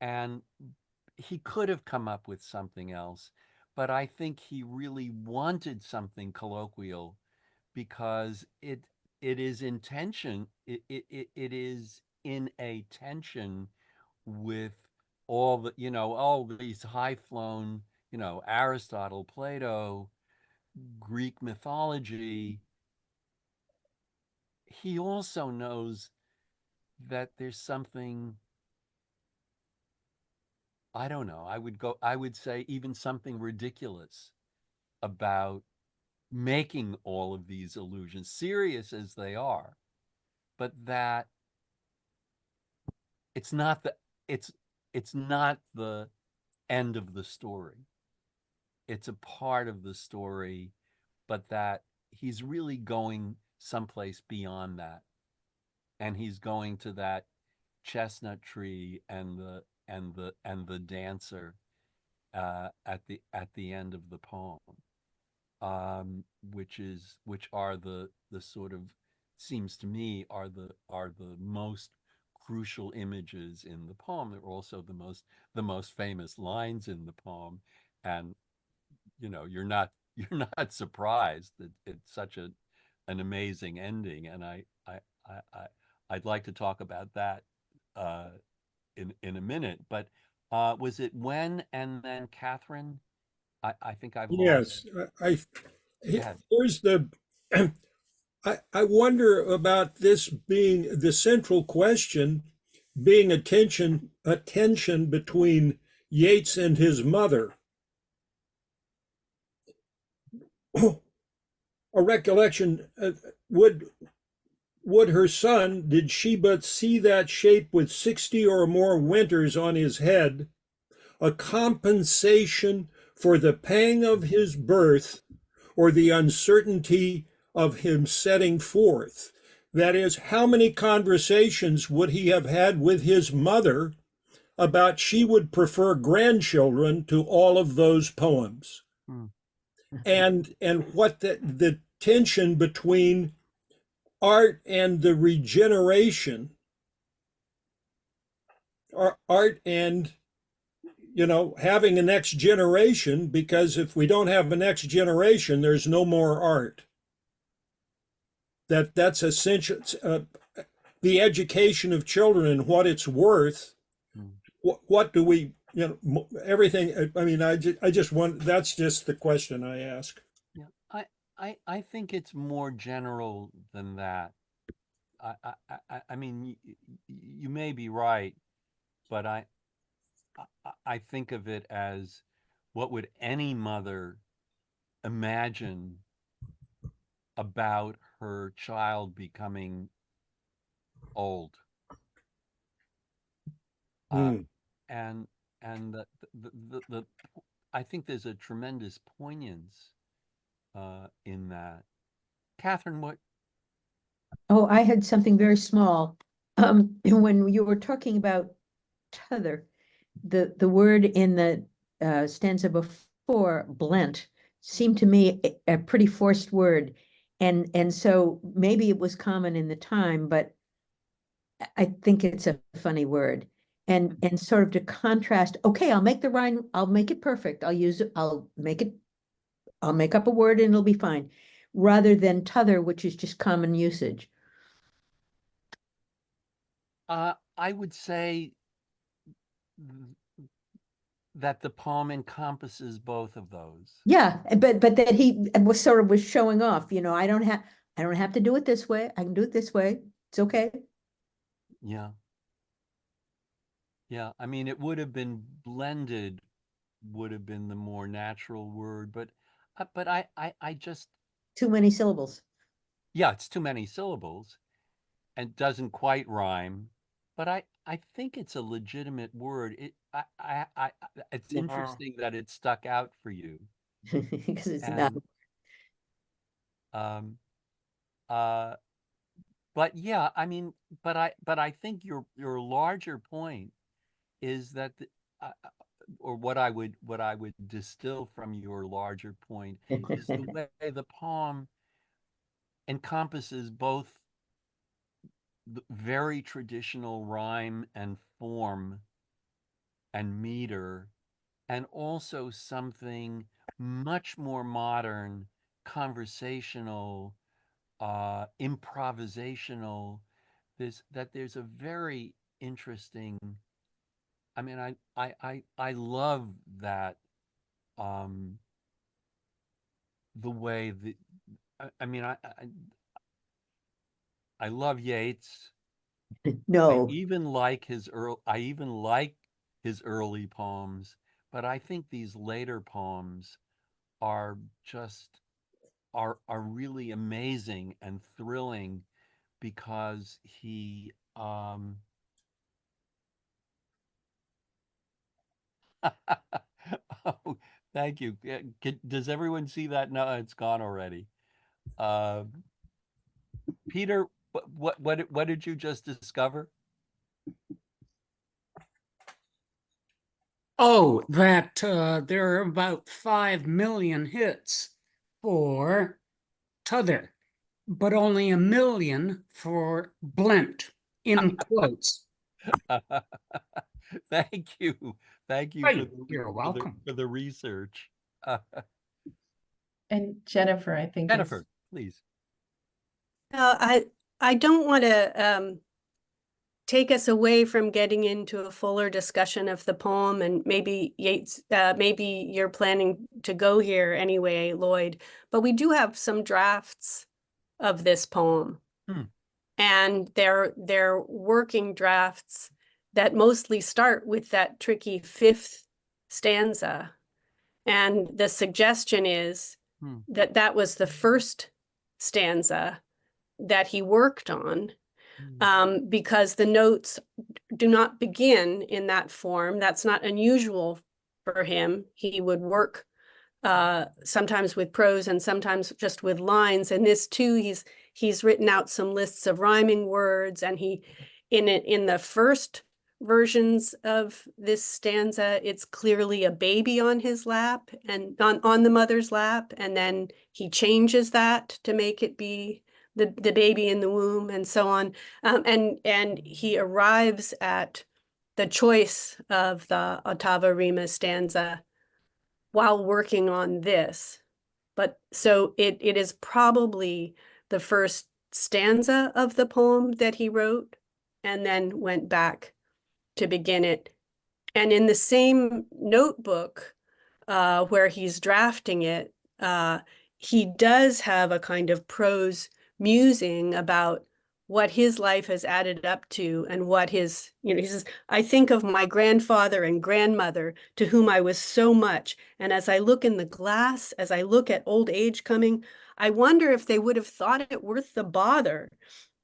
And he could have come up with something else, but I think he really wanted something colloquial because it is in tension. It is in a tension with all these high flown, Aristotle, Plato, Greek mythology. He also knows that there's something, I don't know, I would say even something ridiculous about making all of these illusions, serious as they are, but that it's not the it's it's not the end of the story. It's a part of the story, but that he's really going someplace beyond that. And he's going to that chestnut tree and the dancer at the end of the poem, which are the sort of, seems to me, are the most crucial images in the poem. They're also the most famous lines in the poem, and you're not you're not surprised that it's such an amazing ending. And I'd like to talk about that in a minute. But was it when and then Catherine? I think I've lost. Yes, I Go ahead. here's the I wonder about this being the central question, being a tension between Yeats and his mother. A recollection, would her son, did she but see that shape with 60 or more winters on his head, a compensation for the pang of his birth or the uncertainty of him setting forth? That is, how many conversations would he have had with his mother about she would prefer grandchildren to all of those poems? And what the tension between art and the regeneration, art and having a next generation, because if we don't have a next generation, there's no more art. That's essential. The education of children and what it's worth. What do we, everything. I mean, I just want. That's just the question I ask. Yeah, I think it's more general than that. I mean, you may be right, but I think of it as, what would any mother imagine about her child becoming old? And the I think there's a tremendous poignance in that. Catherine, what? Oh, I had something very small. When you were talking about t'other, the word in the stanza before, blent, seemed to me a pretty forced word. And so maybe it was common in the time, but I think it's a funny word. And sort of to contrast, okay, I'll make the rhyme, I'll make it perfect. I'll make up a word and it'll be fine, rather than t'other, which is just common usage. I would say that the poem encompasses both of those. Yeah, but that he was showing off, I don't have to do it this way. I can do it this way. It's okay. Yeah. Yeah, I mean, it would have been blended, would have been the more natural word, but I just, Too many syllables. yeah, it's too many syllables and doesn't quite rhyme, but I think it's a legitimate word. It's Yeah. interesting that it stuck out for you. Because it's not. But yeah, I mean, but I think your larger point is that or what I would distill from your larger point is the way the poem encompasses both the very traditional rhyme and form and meter, and also something much more modern, conversational, improvisational. There's a very interesting. I mean, I love that. The way that I mean, I love Yeats. No. I even like his early poems, but I think these later poems are just are really amazing and thrilling, because he oh, thank you. Does everyone see that? No, it's gone already. Peter, what did you just discover? Oh, that there are about 5 million hits for t'other, but only 1 million for blent, in quotes. Thank you. Thank you Right, you're for welcome. for the research. And Jennifer, I think is, Jennifer, please. I don't want to take us away from getting into a fuller discussion of the poem, and maybe Yeats, maybe you're planning to go here anyway, Lloyd, but we do have some drafts of this poem. And they're working drafts that mostly start with that tricky fifth stanza. And the suggestion is that that was the first stanza that he worked on, because the notes do not begin in that form. That's not unusual for him. He would work sometimes with prose and sometimes just with lines. And this too, he's written out some lists of rhyming words, and he in the first versions of this stanza, it's clearly a baby on his lap and on the mother's lap, and then he changes that to make it be the baby in the womb, and so on. And he arrives at the choice of the ottava rima stanza while working on this. But so it is probably the first stanza of the poem that he wrote and then went back to begin it. And in the same notebook where he's drafting it, he does have a kind of prose musing about what his life has added up to, and what his, he says, I think of my grandfather and grandmother to whom I was so much. And as I look in the glass, as I look at old age coming, I wonder if they would have thought it worth the bother.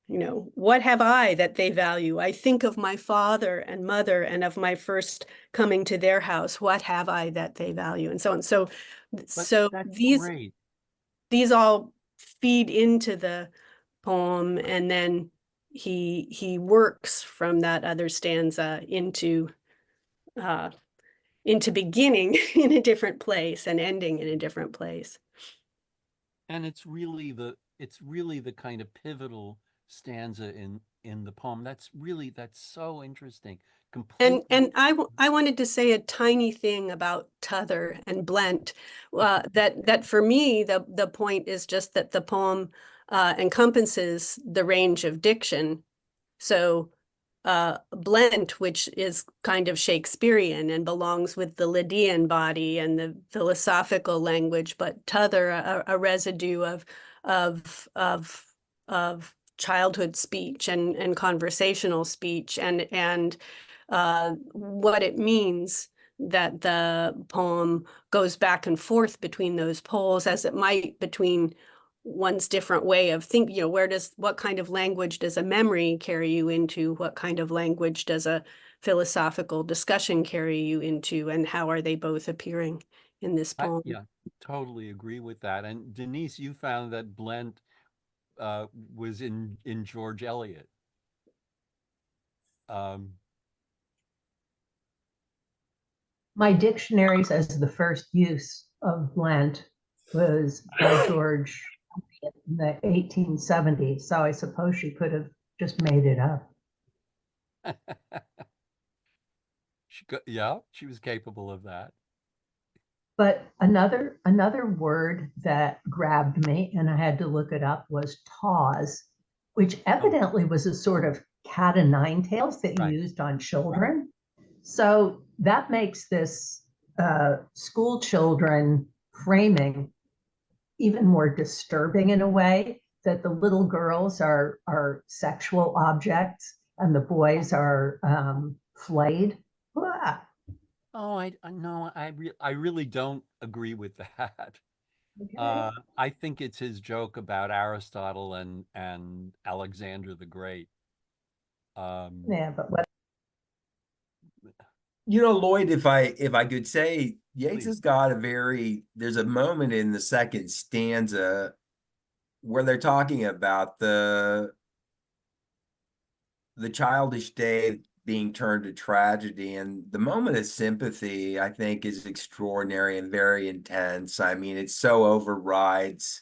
What have I that they value? I think of my father and mother and of my first coming to their house. What have I that they value? And so on. So these all feed into the poem, and then he works from that other stanza into beginning in a different place and ending in a different place. And it's really the kind of pivotal stanza in the poem. That's so interesting. And I wanted to say a tiny thing about t'other and blent. That for me the point is just that the poem encompasses the range of diction. So blent, which is kind of Shakespearean and belongs with the Lydian body and the philosophical language, but t'other, a residue of childhood speech and conversational speech, and what it means that the poem goes back and forth between those poles, as it might between one's different way of thinking. What kind of language does a memory carry you into? What kind of language does a philosophical discussion carry you into? And how are they both appearing in this poem? Yeah, totally agree with that. And Denise, you found that blent was in George Eliot. My dictionary says the first use of blent was by George in the 1870s, so I suppose she could have just made it up. She was capable of that. But another word that grabbed me, and I had to look it up, was tawse, which evidently was a sort of cat o' nine tails that you used on children. So that makes this school children framing even more disturbing in a way, that the little girls are sexual objects and the boys are flayed. Ah. Oh, I really don't agree with that. Okay. I think it's his joke about Aristotle and Alexander the Great. Yeah, but what? Lloyd, if I could say, Yeats Please. has got there's a moment in the second stanza where they're talking about the childish day being turned to tragedy, and the moment of sympathy, I think, is extraordinary and very intense. I mean, it so overrides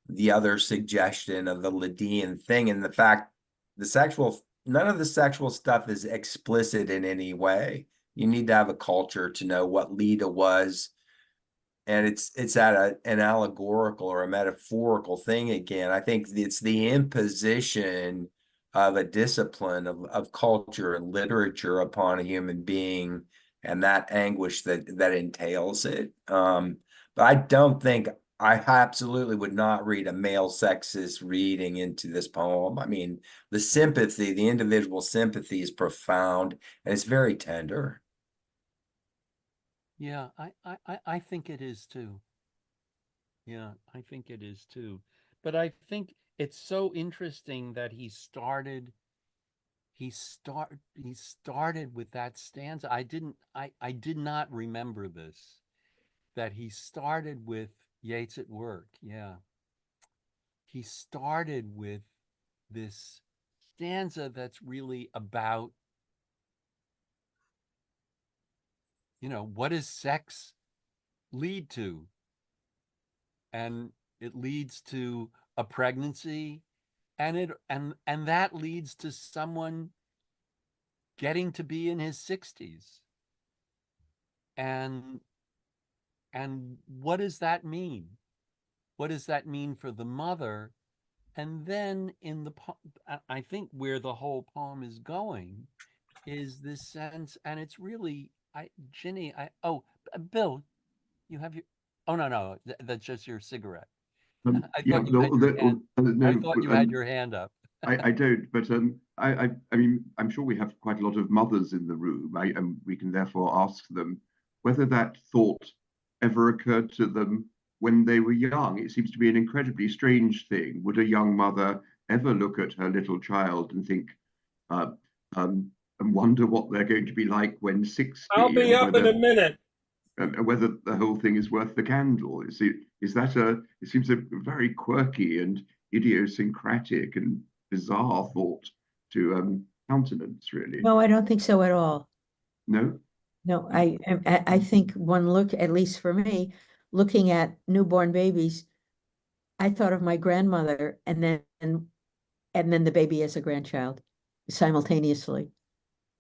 the other suggestion of the Lydian thing, and the fact the sexual none of the sexual stuff is explicit in any way. You need to have a culture to know what Leda was, and it's at an allegorical or a metaphorical thing again. I think it's the imposition of a discipline of culture and literature upon a human being, and that anguish that entails it. But I don't think I absolutely would not read a male sexist reading into this poem. I mean, the sympathy, the individual sympathy is profound and it's very tender. Yeah, I think it is too. Yeah, I think it is too. But I think it's so interesting that he started with that stanza. I did not remember this, that he started with Yeats at Work. Yeah. He started with this stanza that's really about, what does sex lead to? And it leads to a pregnancy, and that leads to someone getting to be in his 60s. And what does that mean? What does that mean for the mother? And then I think where the whole poem is going is this sense, and it's really, Ginny, Bill, you have your, oh, no, that's just your cigarette. I Yeah, thought you had your hand, no, I thought you had your hand up. I don't, but I mean, I'm sure we have quite a lot of mothers in the room. We can therefore ask them whether that thought ever occurred to them when they were young. It seems to be an incredibly strange thing. Would a young mother ever look at her little child and think, and wonder what they're going to be like when 60? I'll be up in a minute. And whether the whole thing is worth the candle? It seems a very quirky and idiosyncratic and bizarre thought to countenance, really. No, I don't think so at all. No? No, I think one look, at least for me, looking at newborn babies, I thought of my grandmother and then the baby as a grandchild simultaneously.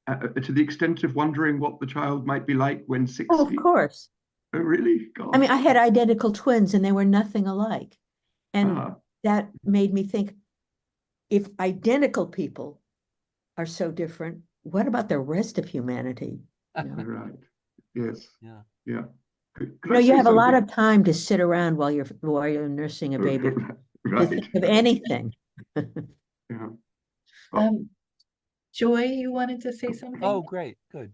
To the extent of wondering what the child might be like when 60? Oh, of course. Oh, really? God. I mean, I had identical twins and they were nothing alike. And that made me think, if identical people are so different, what about the rest of humanity? Right. Yes. Yeah. Yeah. You have a lot of time to sit around while you're nursing a baby. Right. To think of anything. Yeah. Joy, you wanted to say something? Oh, great. Good.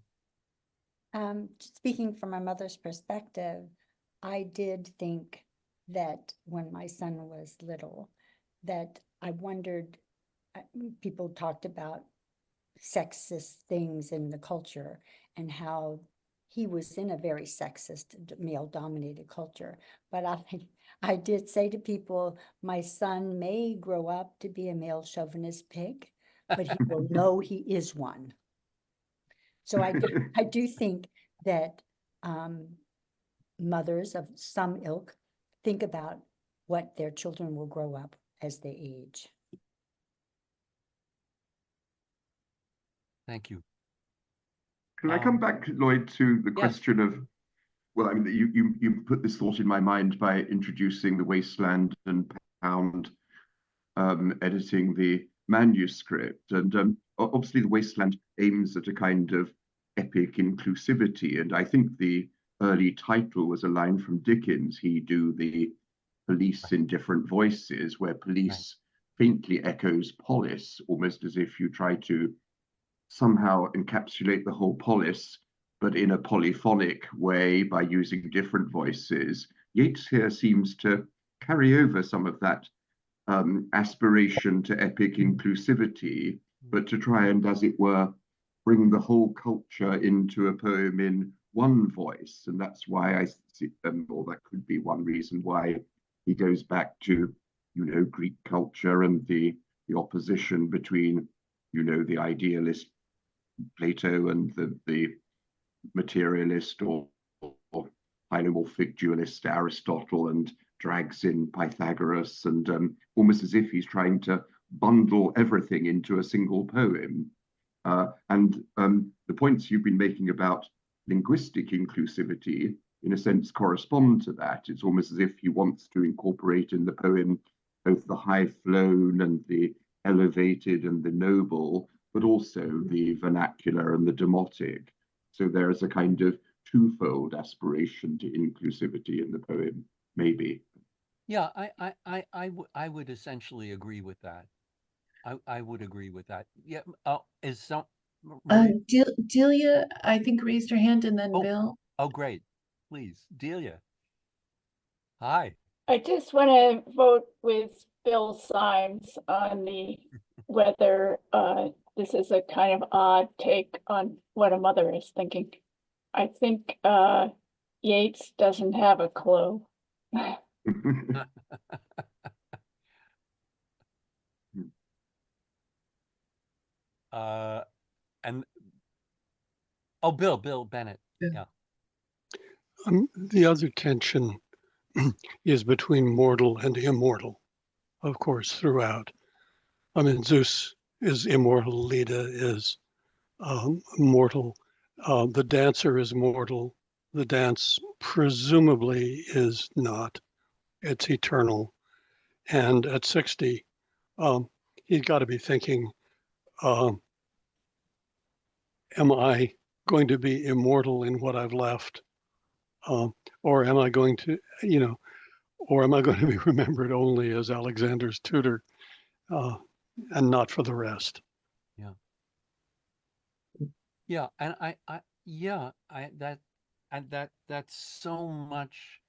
Speaking from my mother's perspective, I did think that when my son was little, that I wondered, people talked about sexist things in the culture and how he was in a very sexist, male-dominated culture. But I did say to people, my son may grow up to be a male chauvinist pig, but he will know he is one. So I do think that mothers of some ilk think about what their children will grow up as they age. Thank you. Can I come back, Lloyd, to the question of, well, I mean, you put this thought in my mind by introducing the Wasteland and Pound editing the manuscript. And obviously the Wasteland aims at a kind of epic inclusivity. And I think the early title was a line from Dickens, he do the police in different voices, where police faintly echoes polis, almost as if you try to somehow encapsulate the whole polis, but in a polyphonic way by using different voices. Yeats here seems to carry over some of that aspiration to epic inclusivity, but to try and, as it were, bring the whole culture into a poem in one voice. And that's why I see, or that could be one reason why he goes back to, Greek culture and the opposition between, the idealist Plato and the materialist or hylomorphic dualist Aristotle, and drags in Pythagoras, and almost as if he's trying to bundle everything into a single poem. And the points you've been making about linguistic inclusivity, in a sense, correspond to that. It's almost as if he wants to incorporate in the poem both the high flown and the elevated and the noble, but also the vernacular and the demotic. So there is a kind of twofold aspiration to inclusivity in the poem, maybe. Yeah, I would essentially agree with that. I would agree with that. Yeah. Oh, is some Maria? Delia, I think raised her hand, and then Oh, Bill. oh, great. Please, Delia. Hi. I just want to vote with Bill Symes on the whether this is a kind of odd take on what a mother is thinking. I think Yeats doesn't have a clue. And oh, Bill Bennett. Yeah. The other tension is between mortal and immortal, of course, throughout. I mean, Zeus is immortal, Leda is mortal, the dancer is mortal, the dance presumably is not, it's eternal. And at 60, he's got to be thinking, am I going to be immortal in what I've left? Or am I going to, or am I going to be remembered only as Alexander's tutor and not for the rest? Yeah. Yeah, and that's so much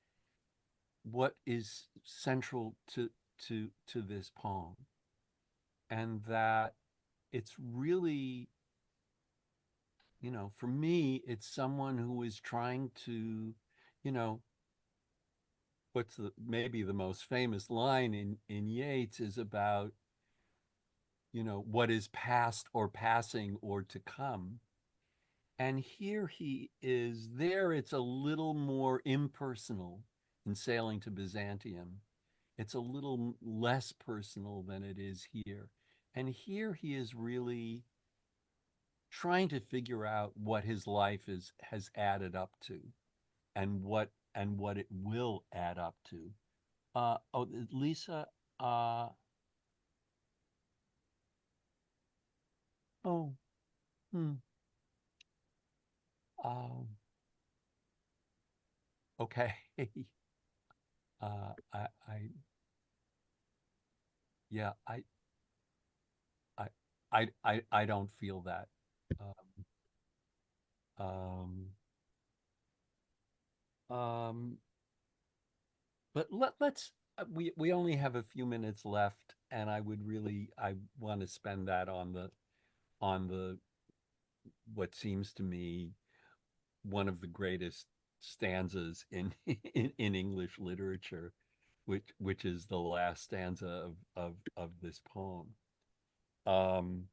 what is central to this poem, and that it's really, for me, it's someone who is trying to, what's maybe the most famous line in Yeats is about, what is past or passing or to come. And here he is. There it's a little more impersonal in Sailing to Byzantium. It's a little less personal than it is here. And here he is really trying to figure out what his life has added up to, and what it will add up to. Oh, Lisa, oh, hmm. Um, okay. Yeah, I don't feel that. Um, um, but let's we only have a few minutes left, and I want to spend that on the what seems to me one of the greatest stanzas in in English literature, which is the last stanza of this poem. Um,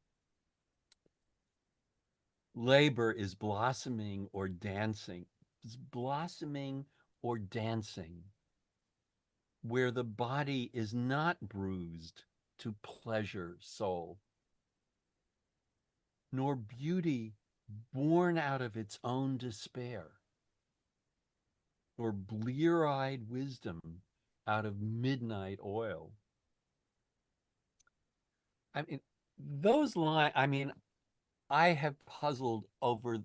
Labor is blossoming or dancing. It's blossoming or dancing, where the body is not bruised to pleasure soul, nor beauty born out of its own despair, nor blear-eyed wisdom out of midnight oil. I mean, those lines, I have puzzled over.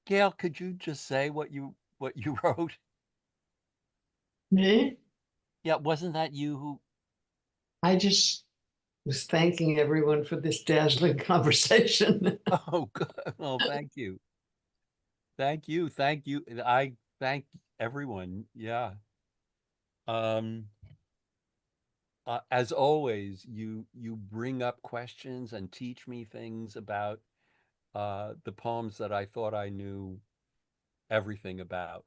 Gail, could you just say what you wrote? Me? Yeah, wasn't that you who? I just was thanking everyone for this dazzling conversation. Oh, good. Well, thank you. Thank you. Thank you. I thank everyone. Yeah. Um, as always, you bring up questions and teach me things about the poems that I thought I knew everything about.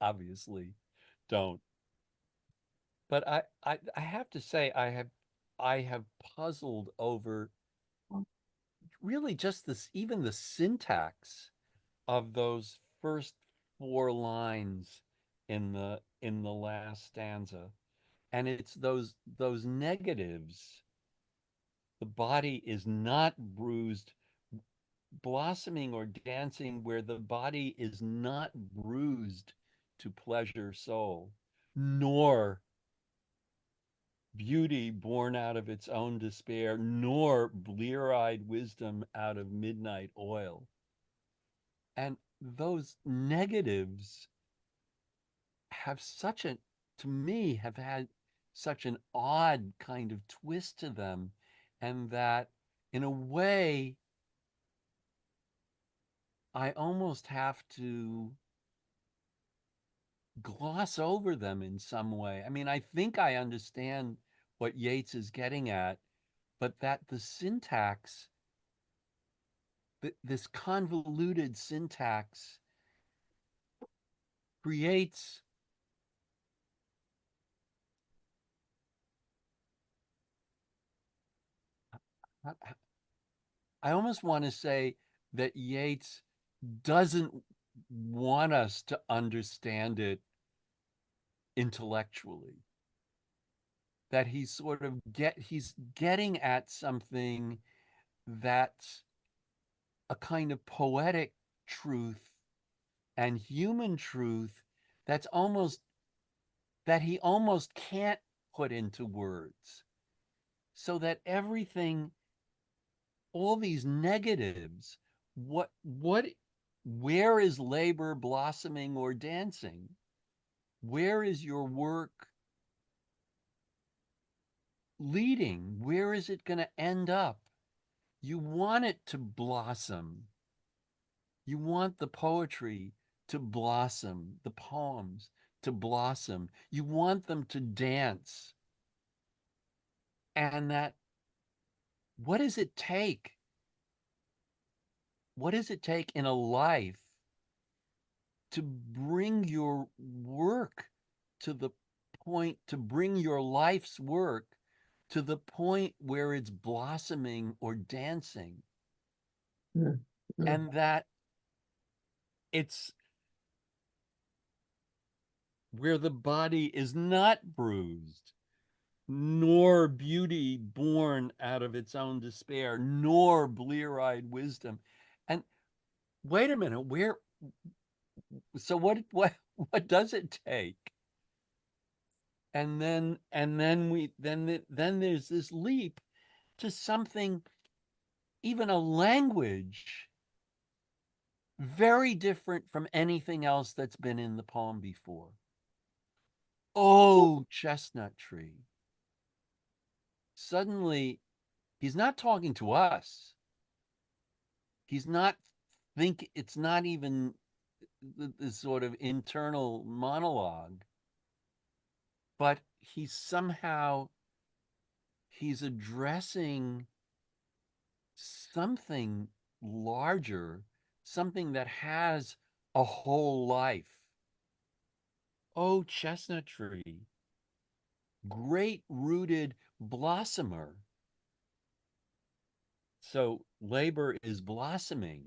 Obviously, don't. But I have to say I have puzzled over really just this, even the syntax of those first four lines in the last stanza. And it's those negatives. The body is not bruised, blossoming or dancing where the body is not bruised to pleasure soul, nor beauty born out of its own despair, nor blear-eyed wisdom out of midnight oil. And those negatives have such a, to me, have had such an odd kind of twist to them, and that in a way, I almost have to gloss over them in some way. I mean, I think I understand what Yeats is getting at, but that the syntax, this convoluted syntax creates I almost want to say that Yeats doesn't want us to understand it intellectually. That he's sort of he's getting at something that's a kind of poetic truth and human truth that's almost that he almost can't put into words. So that everything, all these negatives, where is labor blossoming or dancing? Where is your work leading? Where is it going to end up? You want it to blossom. You want the poetry to blossom, the poems to blossom. You want them to dance. And that, what does it take? What does it take in a life to bring your work to the point, to bring your life's work to the point where it's blossoming or dancing? And that it's where the body is not bruised, nor beauty born out of its own despair, nor blear-eyed wisdom. And wait a minute, so what does it take? And then there's this leap to something, even a language very different from anything else that's been in the poem before. Oh, chestnut tree. Suddenly, he's not talking to us. He's not it's not even the sort of internal monologue, but he's addressing something larger, something that has a whole life. Oh, chestnut tree, great rooted blossomer. So labor is blossoming.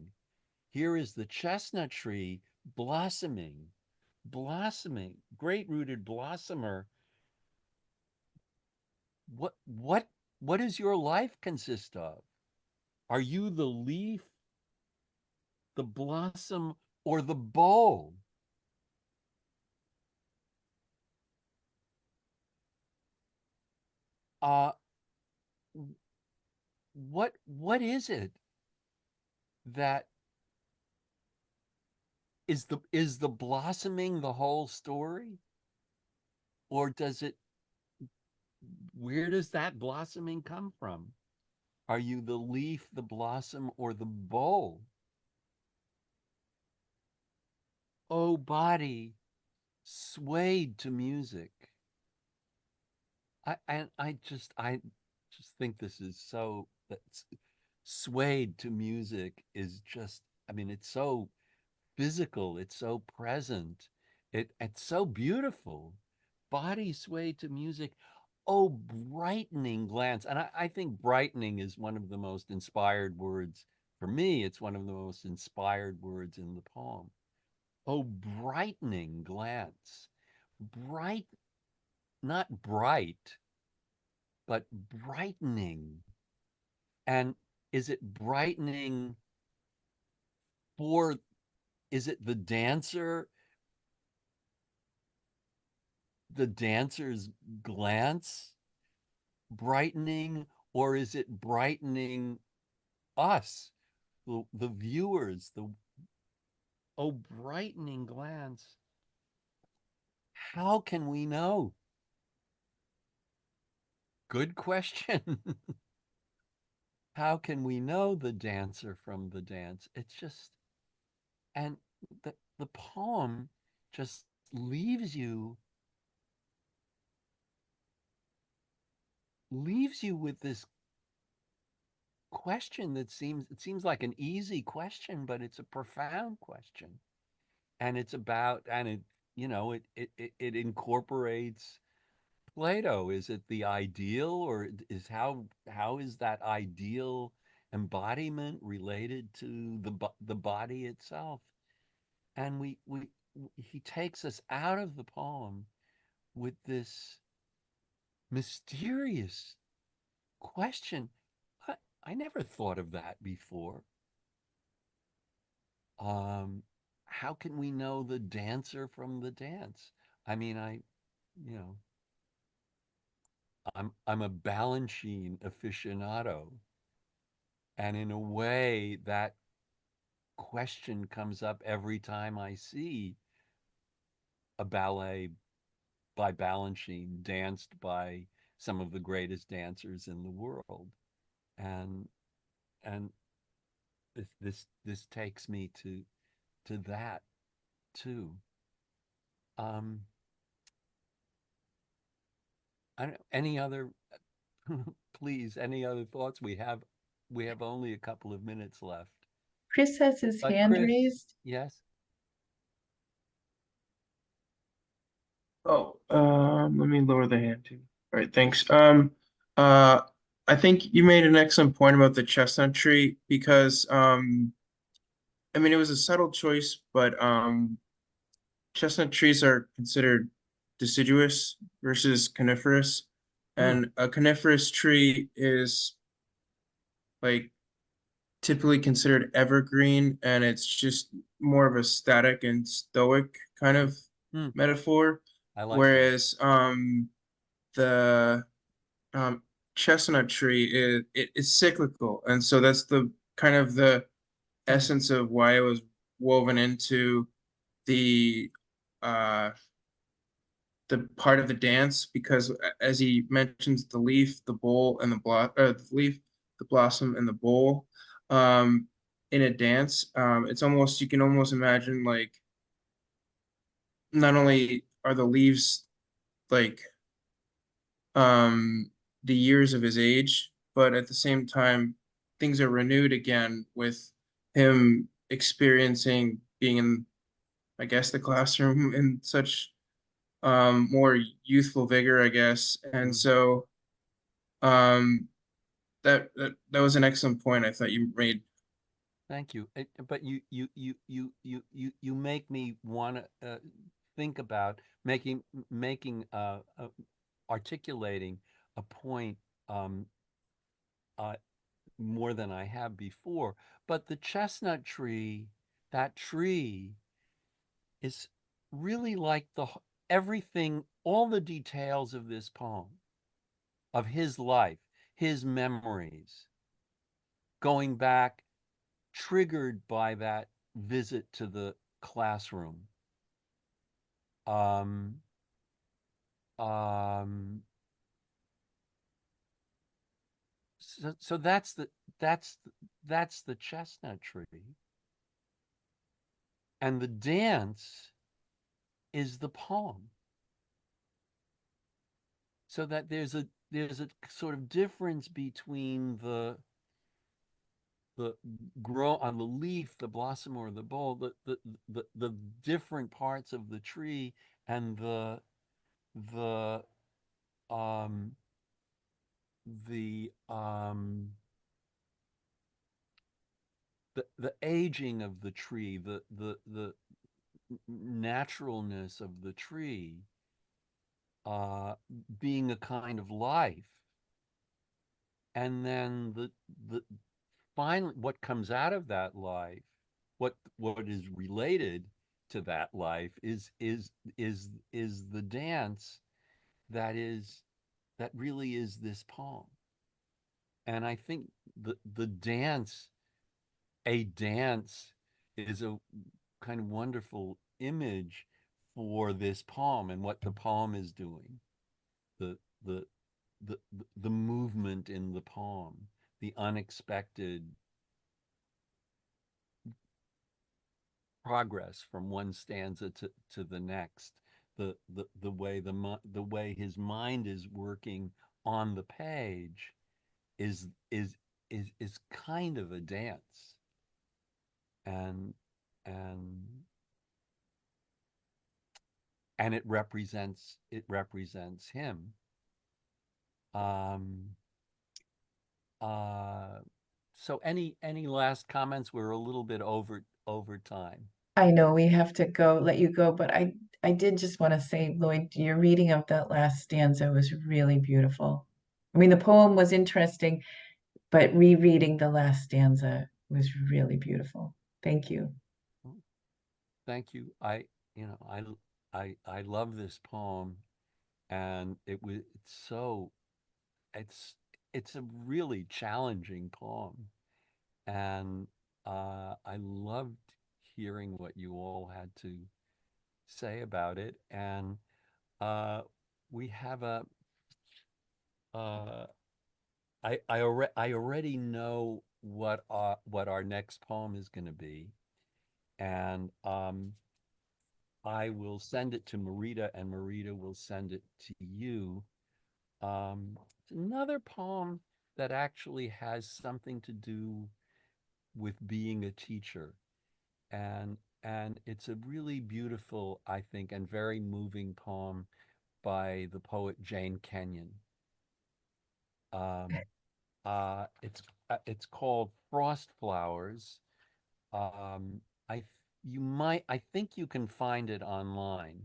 Here is the chestnut tree blossoming, great rooted blossomer. What does your life consist of? Are you the leaf, the blossom, or the bowl? What is it that is the blossoming the whole story? Or where does that blossoming come from? Are you the leaf, the blossom, or the bowl? Oh, body, swayed to music. I just think this is so that swayed to music is just, I mean, it's so physical, it's so present, it's so beautiful. Body swayed to music. Oh, brightening glance. And I think brightening is one of the most inspired words. For me, it's one of the most inspired words in the poem. Oh, brightening glance. Bright, not bright, but brightening. And is it brightening for, is it the dancer's glance brightening, or is it brightening us, the viewers, oh, brightening glance. How can we know? Good question. How can we know the dancer from the dance? It's just, and the poem just leaves you with this question that seems like an easy question, but it's a profound question. And it's about, and it, it incorporates Plato. Is it the ideal, or is how is that ideal embodiment related to the body itself? And he takes us out of the poem with this mysterious question. I never thought of that before. How can we know the dancer from the dance? I mean, you know, I'm a Balanchine aficionado, and in a way, that question comes up every time I see a ballet by Balanchine danced by some of the greatest dancers in the world, and and this takes me to that too. Um, I don't, any other, please, any other thoughts? We have only a couple of minutes left. Chris has his But hand Chris, raised. yes. Oh, let me lower the hand too. All right, thanks. I think you made an excellent point about the chestnut tree because, I mean, it was a subtle choice, but chestnut trees are considered deciduous versus coniferous, and a coniferous tree is like typically considered evergreen, and it's just more of a static and stoic kind of metaphor. I like that. Whereas the um, chestnut tree is cyclical, and so that's the kind of the essence of why it was woven into the uh, the part of the dance, because as he mentions the leaf, the bowl, and the leaf, the blossom, and the bowl, in a dance, it's almost, you can almost imagine like not only are the leaves like um the years of his age, but at the same time things are renewed again with him experiencing being in, I guess, the classroom in such more youthful vigor, I guess. And so um that was an excellent point I thought you made. Thank you. But you make me want to think about making articulating a point um, uh, more than I have before. But the chestnut tree, that tree, is really like everything, all the details of this poem, of his life, his memories, going back, triggered by that visit to the classroom. Um, um, so that's the chestnut tree, and the dance is the poem. So that there's a sort of difference between the grow on the leaf, the blossom, or the bowl, the different parts of the tree, and the um the um the aging of the tree, the naturalness of the tree being a kind of life, and then the finally what comes out of that life, what is related to that life is the dance that really is this poem. And I think the dance, a dance, is a kind of wonderful image for this poem and what the poem is doing. The the the movement in the poem, the unexpected progress from one stanza to the next, the way his mind is working on the page is kind of a dance, and and and it represents him. Um, so any last comments? We're a little bit over time. I know we have to go, let you go, but I did just want to say, Lloyd, your reading of that last stanza was really beautiful. I mean, the poem was interesting, but rereading the last stanza was really beautiful. Thank you. Thank you. I love this poem, and it's a really challenging poem, and I loved hearing what you all had to say about it. And we have a I already know what our next poem is going to be, and I will send it to Marita, and Marita will send it to you. It's another poem that actually has something to do with being a teacher, and it's a really beautiful, I think, and very moving poem by the poet Jane Kenyon. It's called Frost Flowers. I think you can find it online.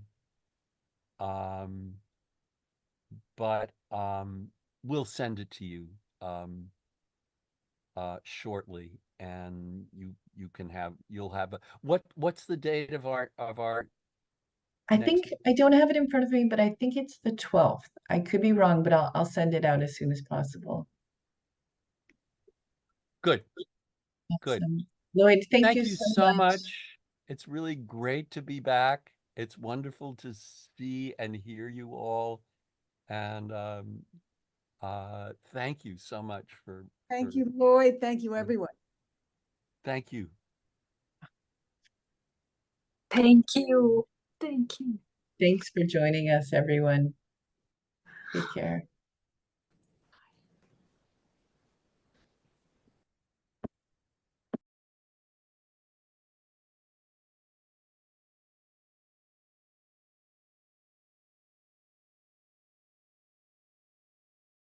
But we'll send it to you shortly, and you'll have what's the date of our I next? think I don't have it in front of me, but I think it's the 12th. I could be wrong, but I'll send it out as soon as possible. Good. Awesome. Lloyd, thank you you so so much. much. It's really great to be back. It's wonderful to see and hear you all, and thank you so much for Thank you, Lloyd. Thank you, everyone. Thank you. Thank you. Thank you. Thanks for joining us, everyone. Take care.